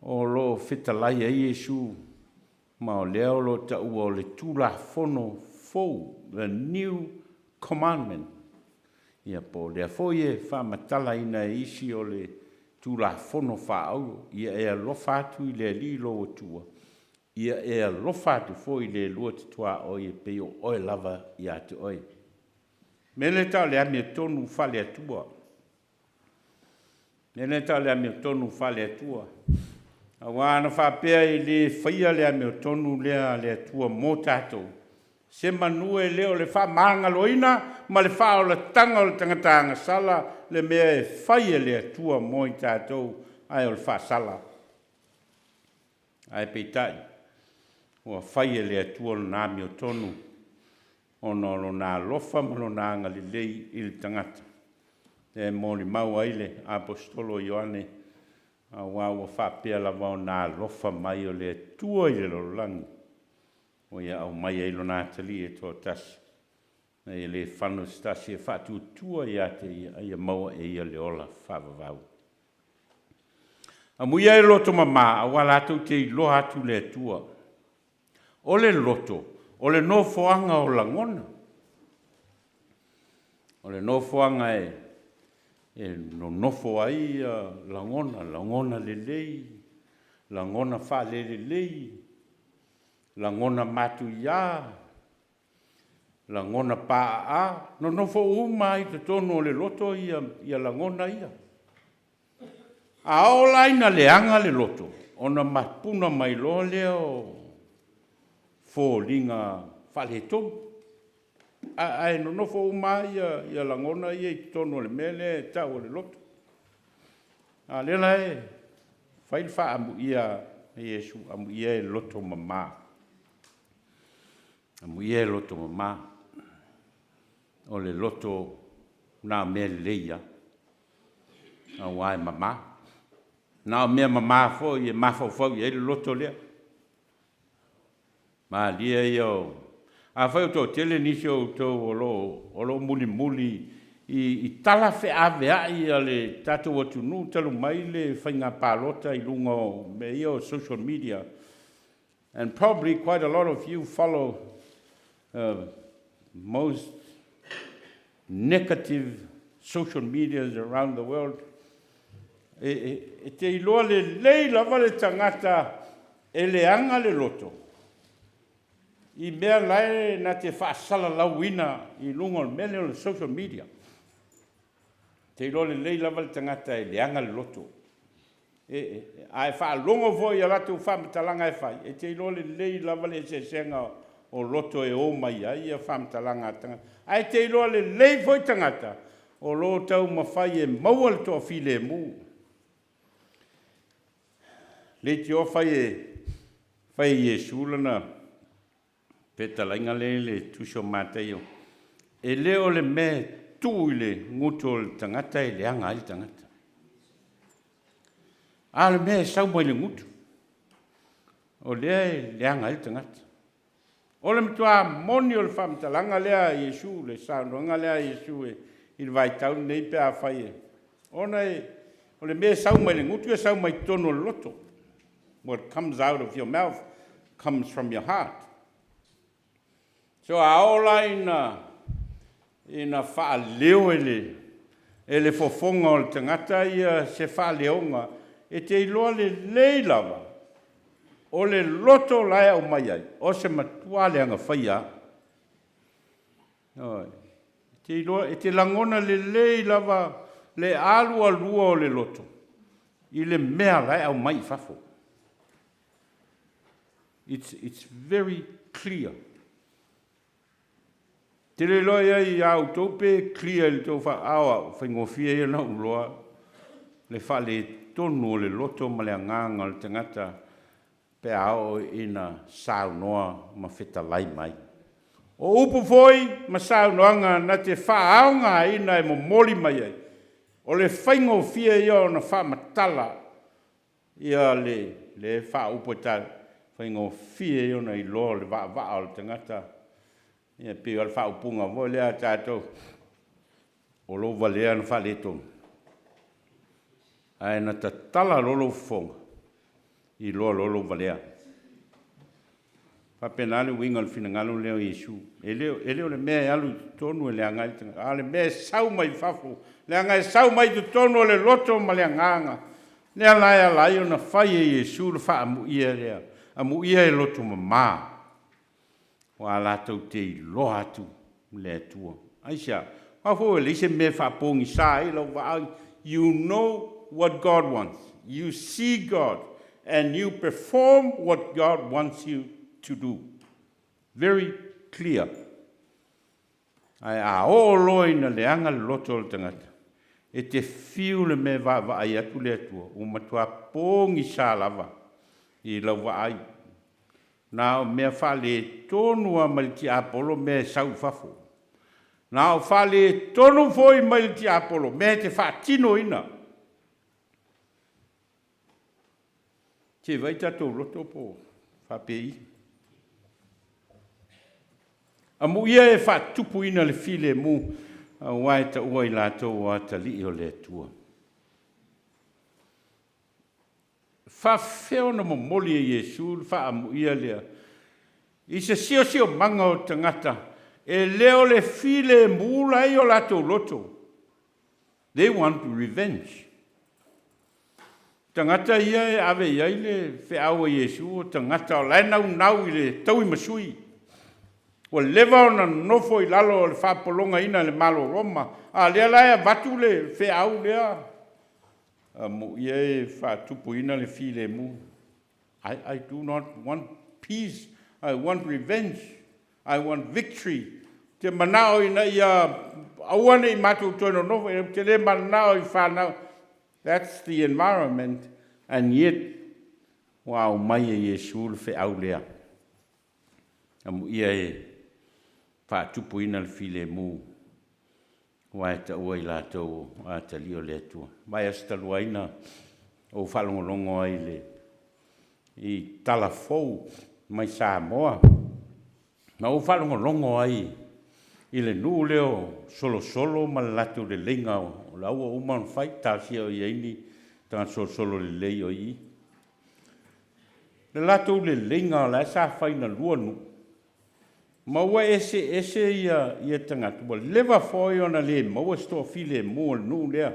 o lo fetalai a Iesu ma o lea o lo ta ua o le tu la fono fou, the new commandment. Ia po lea foi e whamatala ina e isi o le tu la fono whaau, ia e alofa atu I le li lo atua. Ia e alofa atu fo I le lua tutua oi e peo oe lava I atu oi. Mele tau le ami tonu fale atua. Mele tau le ami tonu fale atua. Awa na whapea I le whaia le ami tonu lea le atua mō tātou. Se manue leo le wha maanga loina, ma le wha o le tanga o le tangatanga sala, le mea e whaia le atua mō I tātou, ai o le wha sala. Ai peitai, ua whaia le atua o le nami o tonu, ono lo nā lofa ma lo nā ngalilei I le tangata. E mō li mau aile, apostolo Ioane, a wā whapea lava o nā lofa mai o le atua I le lolangi. O ia au mai e lona atali e tō tasi. E le whanu stasi e whatu tua I ate ia maua e ia le ola whawawau. A muia e loto mama, a wala atu te I loa atu le atua. O le loto, o le no foanga o langona. O le no foanga e no nofo ai langona le lei, langona wha le lei, langona matu ia, langona paa, no fo uma I te tono le loto ia langona ia. A ola ina leanga le loto, ona mapuna mai loa leo, fo linga fale tomu. Ai no fo uma ia langona ia I te tono le mele tau le loto. A lela e, whail wha amu ia Yesu, amu ia e loto mama. Amu ia e loto mama. O le loto nā mea leia. A wai mama. Nā mea mama fo I e mafau ia le loto lea. Ma lia ia a whai o tō tele nisi o tō o lo muli I tala fe ave ai a le tātou atu nu talu mai le whainga pālota I lunga o me ia o social media. And probably quite a lot of you follow most negative social medias around the world. E te iloa le lei lava le tangata e le anga le loto. I mea lai na te whaasala lauina I lunga o mele o le social media. Te iloa le lei lava le tangata e le anga le loto. Ai whaalongo voi a latu whamatalanga e whai. E te iloa le lei lava le senga o loto e o mai ai a whamatalanga tangata. Ai te iloa le lei voi tangata o lo tau mawhai e maua le toa file mu. Le te o whai e sulana peta lainga le tusho māteo. E leo le me tū le nguto le tangata e le anga ai tangata. A le me sau mai le nguto. O le anga ai tangata. O le mtua moni o le whamatalanga lea Yesu, le saunoanga lea Yesu I le vai tau nei pe a whai e. Ona o le me sau mai le nguto e sau mai tono loto. What comes out of your mouth comes from your heart. So a ola ina wha leo ele fofonga o le tangata ia se wha leonga e te iloa le leilava o le loto lai au mai ai o se matua leanga whaia. Te iloa e te langona le leilava le alua lua o le loto I le mea lai au mai fafo. It's very clear. Te le loa I au taupe clear le tau wha awa whaingofia ia na uloa le wha le tonu o le loto ma le anganga le tangata pe ao ina sao noa ma wheta lai mai. O upu foi ma sao noanga na te wha aonga ina e mo moli mai ai. O le whaingofia ia o na wha matala ia le wha upu tal whaingofia ia na I loa le wha o le tangata. Ia pio al wha upunga mo lea tātou. O lo valea na wha le tonu. Ai na ta tala lolo fonga. I loa lolo valea. Whapenale winga le whinangalo leo Yesu. E leo le mea alu tonu e le angai tanga. A le mea sau mai fafo. Le angai sau mai tu tonu le loto ma le anganga. Lea lai o na whai e Iesu le wha amu ia rea. Amu ia e loto mamā. Wa lātou te loa atu le tua. Aisha, whafo e lise me whapongi sā e lau wa'ai. You know what God wants. You see God. And you perform what God wants you to do. Very clear. Ai a o loina le anga le loto le tangata. E te fiu le me va ai atu le atua. O matua pongi sā lava. I lau wa'ai. Nā o mea whale tonua maliti apolo me sau fafo. Nā o whale tonu foi maliti apolo me te whaatino ina. Te vai tatou roto po whapei. Amu ia e whaatupu ina le file mu. Wai ta ua I lātou a ta li o le tua. Whawheo na momoli e Iesu, wha amu ia lea. I se sio manga o tangata. E leo le file mula I o lātou loto. They want revenge. Tangata ia e ave iai le whiaua Iesu o tangata o lai nau I le tau I masui. O lewa o na nofo I lalo o le whapolonga ina le malo Roma. A lea lai a vatu le whiau lea. Mo ia e whatupu ina le file mu. I do not want peace. I want revenge. I want victory. Te manao ina ia awane I matu tono nofo. Te le manao I whanau. That's the environment. And yet, wow, mai e Iesu le whiau lea. Mo ia e whatupu ina le file mu. Wai ta ua I lātou a ta lio le atua. Mai astalua ina o whalongolongo ai le I tala fou mai Samoa. Ma o whalongolongo ai I le nuu leo solo ma latu le lenga o la ua uman whai tāsia o iaini tanga solo le lei o I. Le latu le lenga o la sa whaina luanu. Ma ua ese ia tangata. Wa lewa foi ona le maua sto file mo nu lea.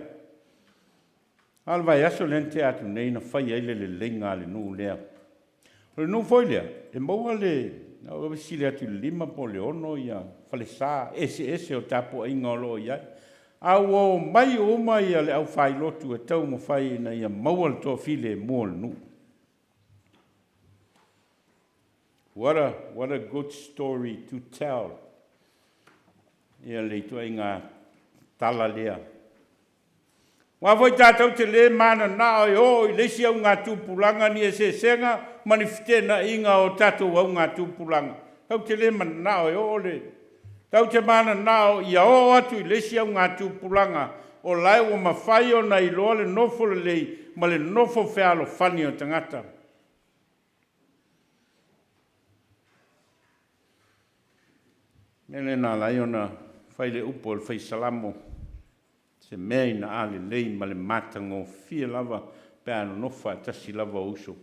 Alva yaso lente atu nei na whai aile le lenga le nu lea. Le nu foi lea. E maua le na ua sile atu lima po le ono ia whale sa ese o tapo inga o lo ia. Au o mai o mai ia le au whai lotu e tau mo whai na ia maua le to file mo nu. What a good story to tell. Ia le tua inga tala lea. Wa voi tātou te le mana nao I lesi au ngā tūpulanga ni e se senga manifitena inga o tātou au ngā tūpulanga. Tau te le mana nao le. Tau te mana nao ia o atu I lesi au ngā tūpulanga o lai o mawhai o na I loa le nofo le lei ma le nofo whialo whani o tangata. Mele nā lai ona whai le upo le whai salamo. Se mea ina ale lei ma le matango fia lava pe ano nofa tasi lava uso.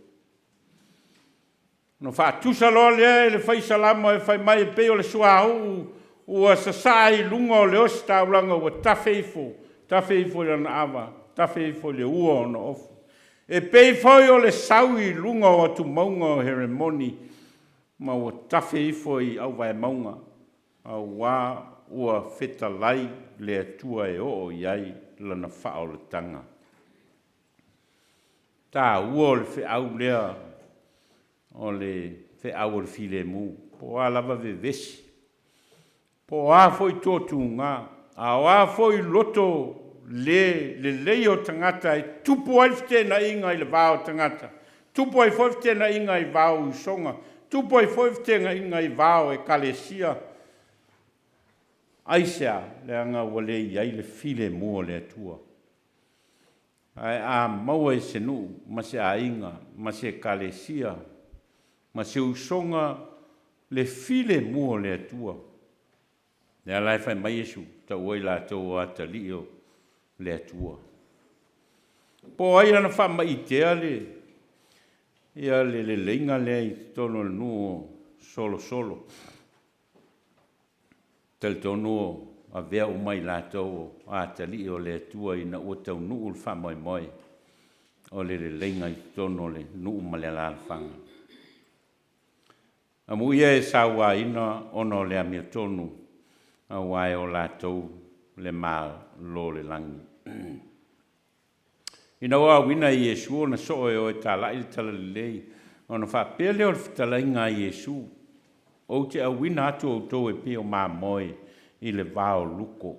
No wha tusa loa lea le whai salamo e whai mai peo le sua au ua sasai lunga o le osi taulanga ua tawheifo le ana awa, tawheifo le ua ona ofu. E pei whai o le saui lunga o atu maunga o heremoni ma ua tawheifo I au vai maunga. A wā ua wheta lai le atua e o iai lana whao le tanga. Tā ua o le whiau lea o le whiau o le file mu. Po a lava vevesi. Po a foi tōtu ngā. A wā foi loto le leo tangata e tupu ai whitena inga I le vāo tangata. Tupu ai whitena inga I vāo I songa. Tupu ai whitena inga I vāo e kalesia. Aisea le anga wale iai le file mua le atua. Ai a maua I se nuu, ma se a inga, ma se kalesia, ma se usonga le file mua le atua. Le alai fai mai Yesu, ta uai la tau a ta lio le atua. Po ai ana wha mai tea le, ia le leinga le I tono le nuo solo. Tel tono a vea o mai lātou a tali o le atua I na ua tau nuu le wha moi. o le lenga I tono le nuu ma le lalafanga. A muia e sawa ina ono le amia tonu a wae o lātou le maa lo le langi. Ina wa wina Yesu na so e tā lai le tala le lei, ona wha pele o le fitala inga Yesu, o te a wina atu o tō e pio maa moe I le vāo luko.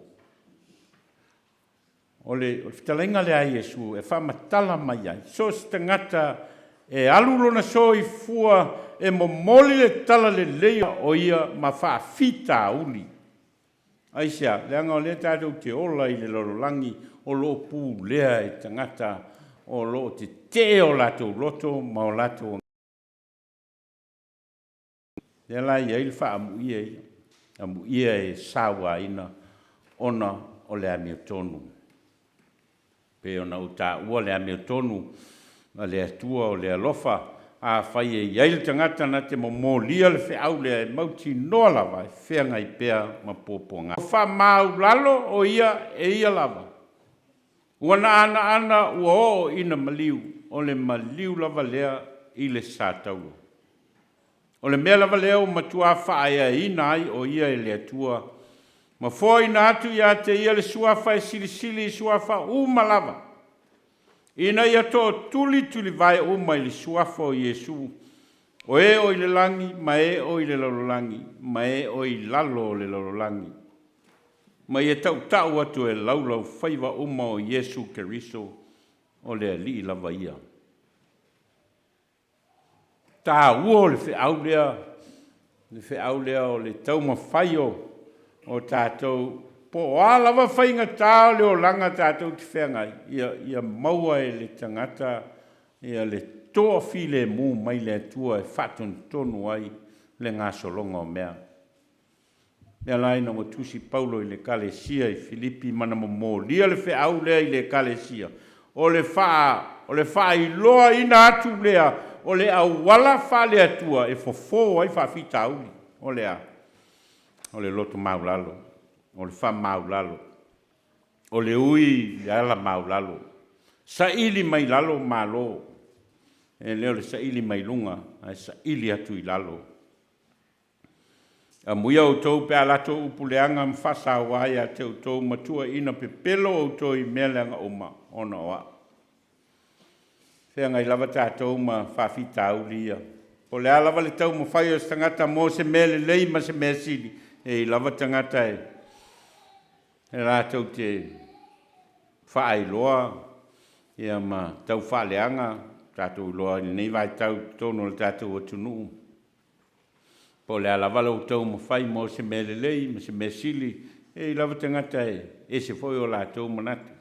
O le fitala inga le a Yesu e wha matala mai ai, so se tangata e alulona so I fua e mo moli le tala le lei o ia ma wha fita uli. Aisia, le anga o le tātou te ola I le lorolangi o lo pū lea e tangata o lo te o lato loto ma o lato. Le lai e il wha amu ia e sawa ina ona o le amia tonu. Pe ona uta ua le amia tonu a le atua o le alofa a whai e iail tangata na te mo lia le whiau le mauti noa lava e whenga I pēa ma pōponga. O wha mau lalo o ia e ia lava. Wana ana ua o ina maliu, o le maliu lava lea I le sātau. O le mea lava lea o matua whaia ina ai o ia e le atua. Ma fō ina atu ia te ia le suafa e silisili suafa uma lava. Ina ia tō tuli vai uma I le suafa o Yesu. O e o I le langi, ma e o I le lalolangi, ma e o I lalo o le lalolangi. Ma ia tau atu e laulau whaiva uma o Yesu Keriso o le ali lava ia. Tā ua o le whiau lea o le tau mawhaio o tātou po alava whainga tā leo langa tātou te whengai. Ia maua e le tangata, ia le toa file mū mai le atua e whatun tonu ai le ngā solonga o mea. Mea lai na mo tusi Paulo I le kalesia I Filipi mana mo lia le whiau lea I le kalesia. O le wha I loa ina atu lea, o le awala wha le atua e fofo ai wha fita auli. O le loto maulalo. O le wha maulalo. O le ui le ala maulalo. Sa ili mai lalo malo. E leo le sa ili mai lunga. Ai sa ili atu I lalo. A muia o tau pe alato upuleanga mwhasa waia te o tau matua ina pe pelo o tau I meleanga oma ona oa. Whenga I lava tātou ma whawhita aulia. O le alava le tau mawhai o tangata mō se mele lei ma se mea sili. E I lava tangata e. E rātou te whaailoa. Ia ma tau whaaleanga. Tātou loa nei vai tau tono le tātou o tunuu. Po le alavala o tau mawhai mō se mele lei ma se mea sili. E I lava tangata e. E se foi o lātou manati.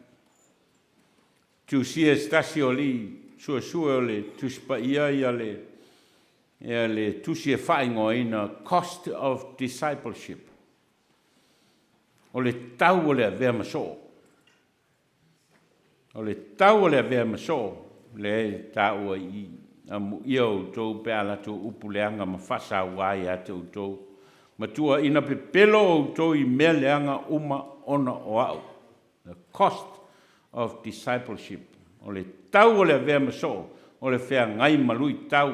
Tu sia stasi o li. Sua o le tuspa ia le tusi e whaingo ina cost of discipleship. O le tau o le avea maso. O le tau o le avea maso. Le tau I amu ia o tau pe ala tau upuleanga ma whasa wai a tau tau. Matua ina pe pelo o tau I mea leanga uma ona o au. The cost of discipleship. O le tau o le avea maso, o le whea ngai malui tau,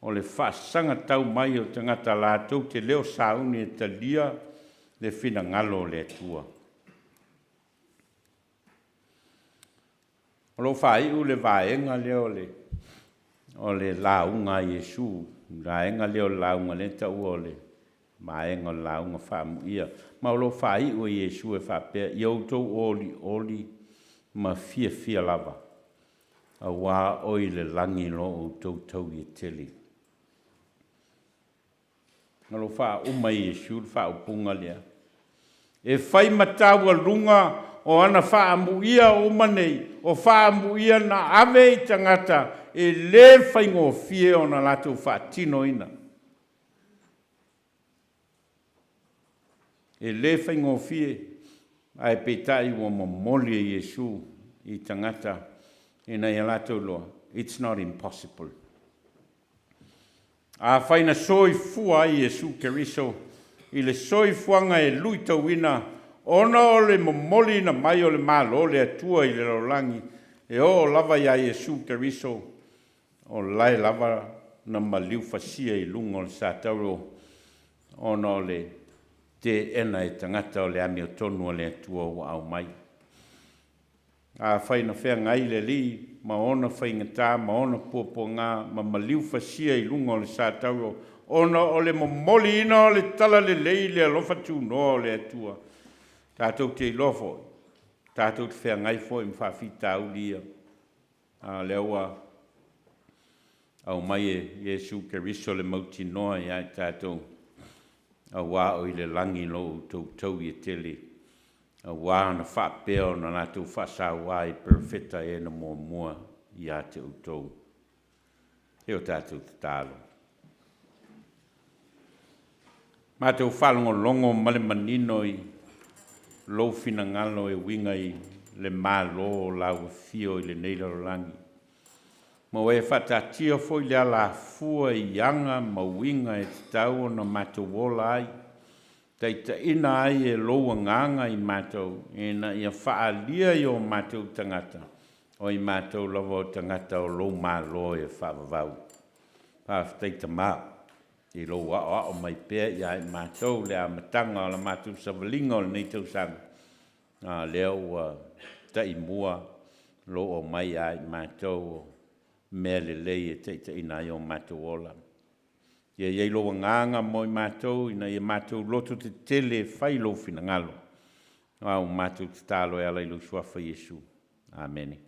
o le whaasanga tau mai o tangata lātou te leo sauni e talia le whina ngalo o le atua. O lo whai u le vaenga leo o le launga Yesu, vaenga leo launga le tau o le vaenga launga whaamu ia. Ma o lo whai u Yesu e whapea, iautou oli, ma fia lava. A wā oi le langi lo o tau I teli. Ngalo wha uma Yesu, wha upunga lea. E whai matawa lunga o ana wha amuia uma nei, o wha amuia na ave I tangata, e le whai ngō fie o na lato wha tino ina. E le whai ngō fie, ai petai o mamoli Yesu I tangata ina ia lato loa. It's not impossible. A whaina soifua ai Yesu Keriso I le soifuanga e luita wina ona o le momoli na mai o le malo le atua I le rolangi E o lava ia Iesu Keriso, o lai lava na maliu fasia I lunga o le sātauro, ono le te ena e tangata o le ami o tonu o le atua o au mai. A whai na whea ngai le li, ma ona whai ngata, ma ona puapo ngā, ma maliu fasia I lunga o le sātauro, ona o le momoli ina o le tala le lei le alofa tu no o le atua. Tātou te ilofo, tātou te whea ngai fo I mwhawhita au lia. Le ua au mai e Iesu Keriso le mauti noa I ai tātou. A wā o I le langi lo tau I tele. A wā na whapeo na nātou whasa wā I perfeta e na mua I a te utou. Heo tātou te tālo. Mātou whalongo longo male manino I lo fina ngalo e winga I le malo lau fio I le neila o langi. Ma we whatatia fo I le ala fua I anga ma winga e tau na mātou wola ai. Taita ina ai e loa nganga I mātou, e na ia whaalia I o mātou tangata, o I mātou lava o tangata o lo malo e whaavavau. Taita mā, I lo wao o mai pēr I ai mātou le amatanga o la mātou savalinga o le nei tau sang. Leo ta I mua lo o mai ai mātou mea le lei e taita ina ai o mātou ola. Ia iei loa nganga mo I mātou, ina ia mātou loto te tele whai lo fina ngalo. Au mātou te tālo e ala I lo suafa Iesu. Amen.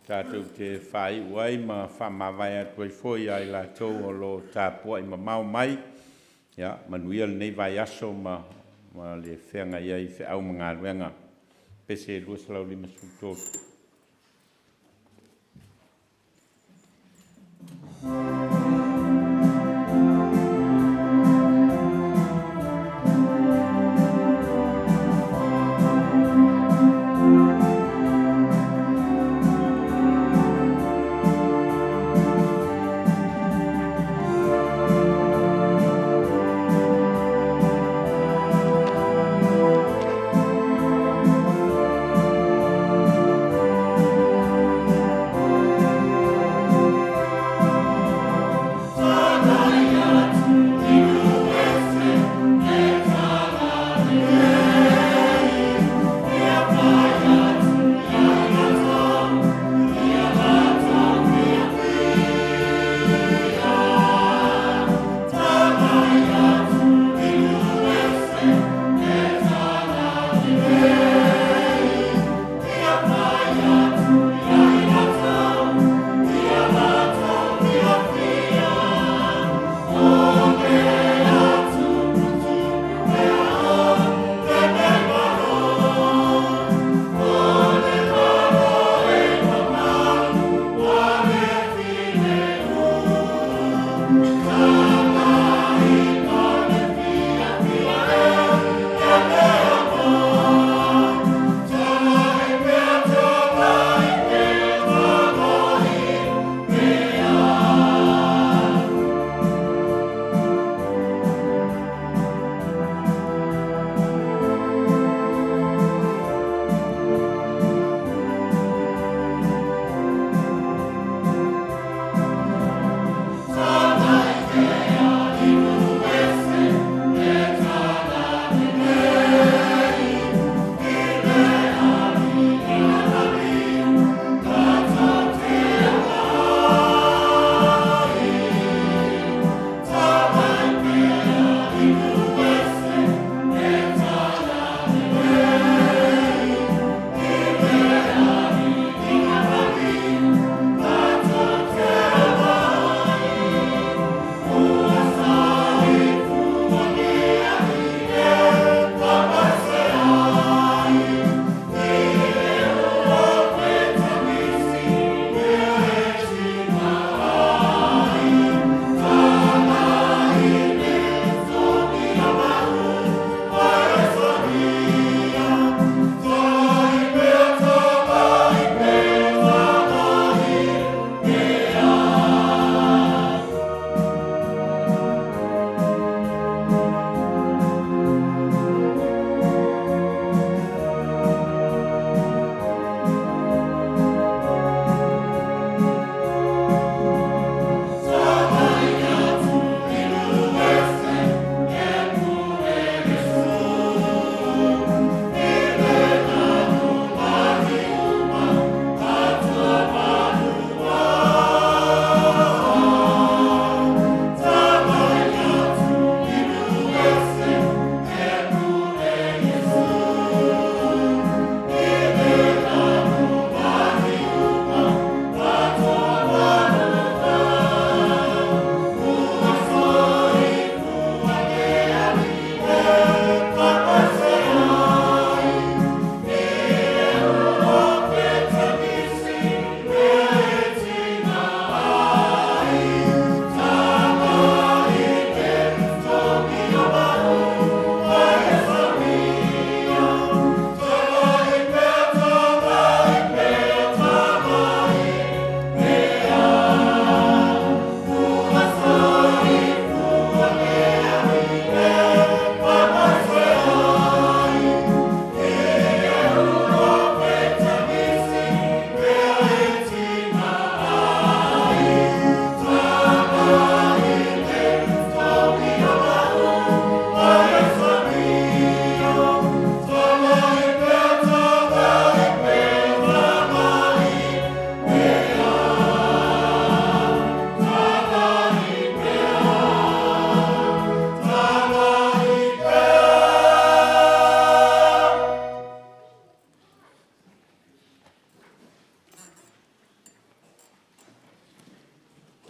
Tātou te whai uai ma whamawai atu ai fwoi ai la tau o lo tāpua I ma mau mai. Ia, manuia le nei vai aso ma le whenga iai whi au mga ruenga. Pese lua salau lima sutolu.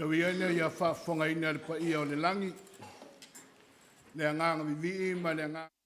Tawia ina ia whaafonga ina le pa ia o le langi. Le anganga vivi ma le anganga.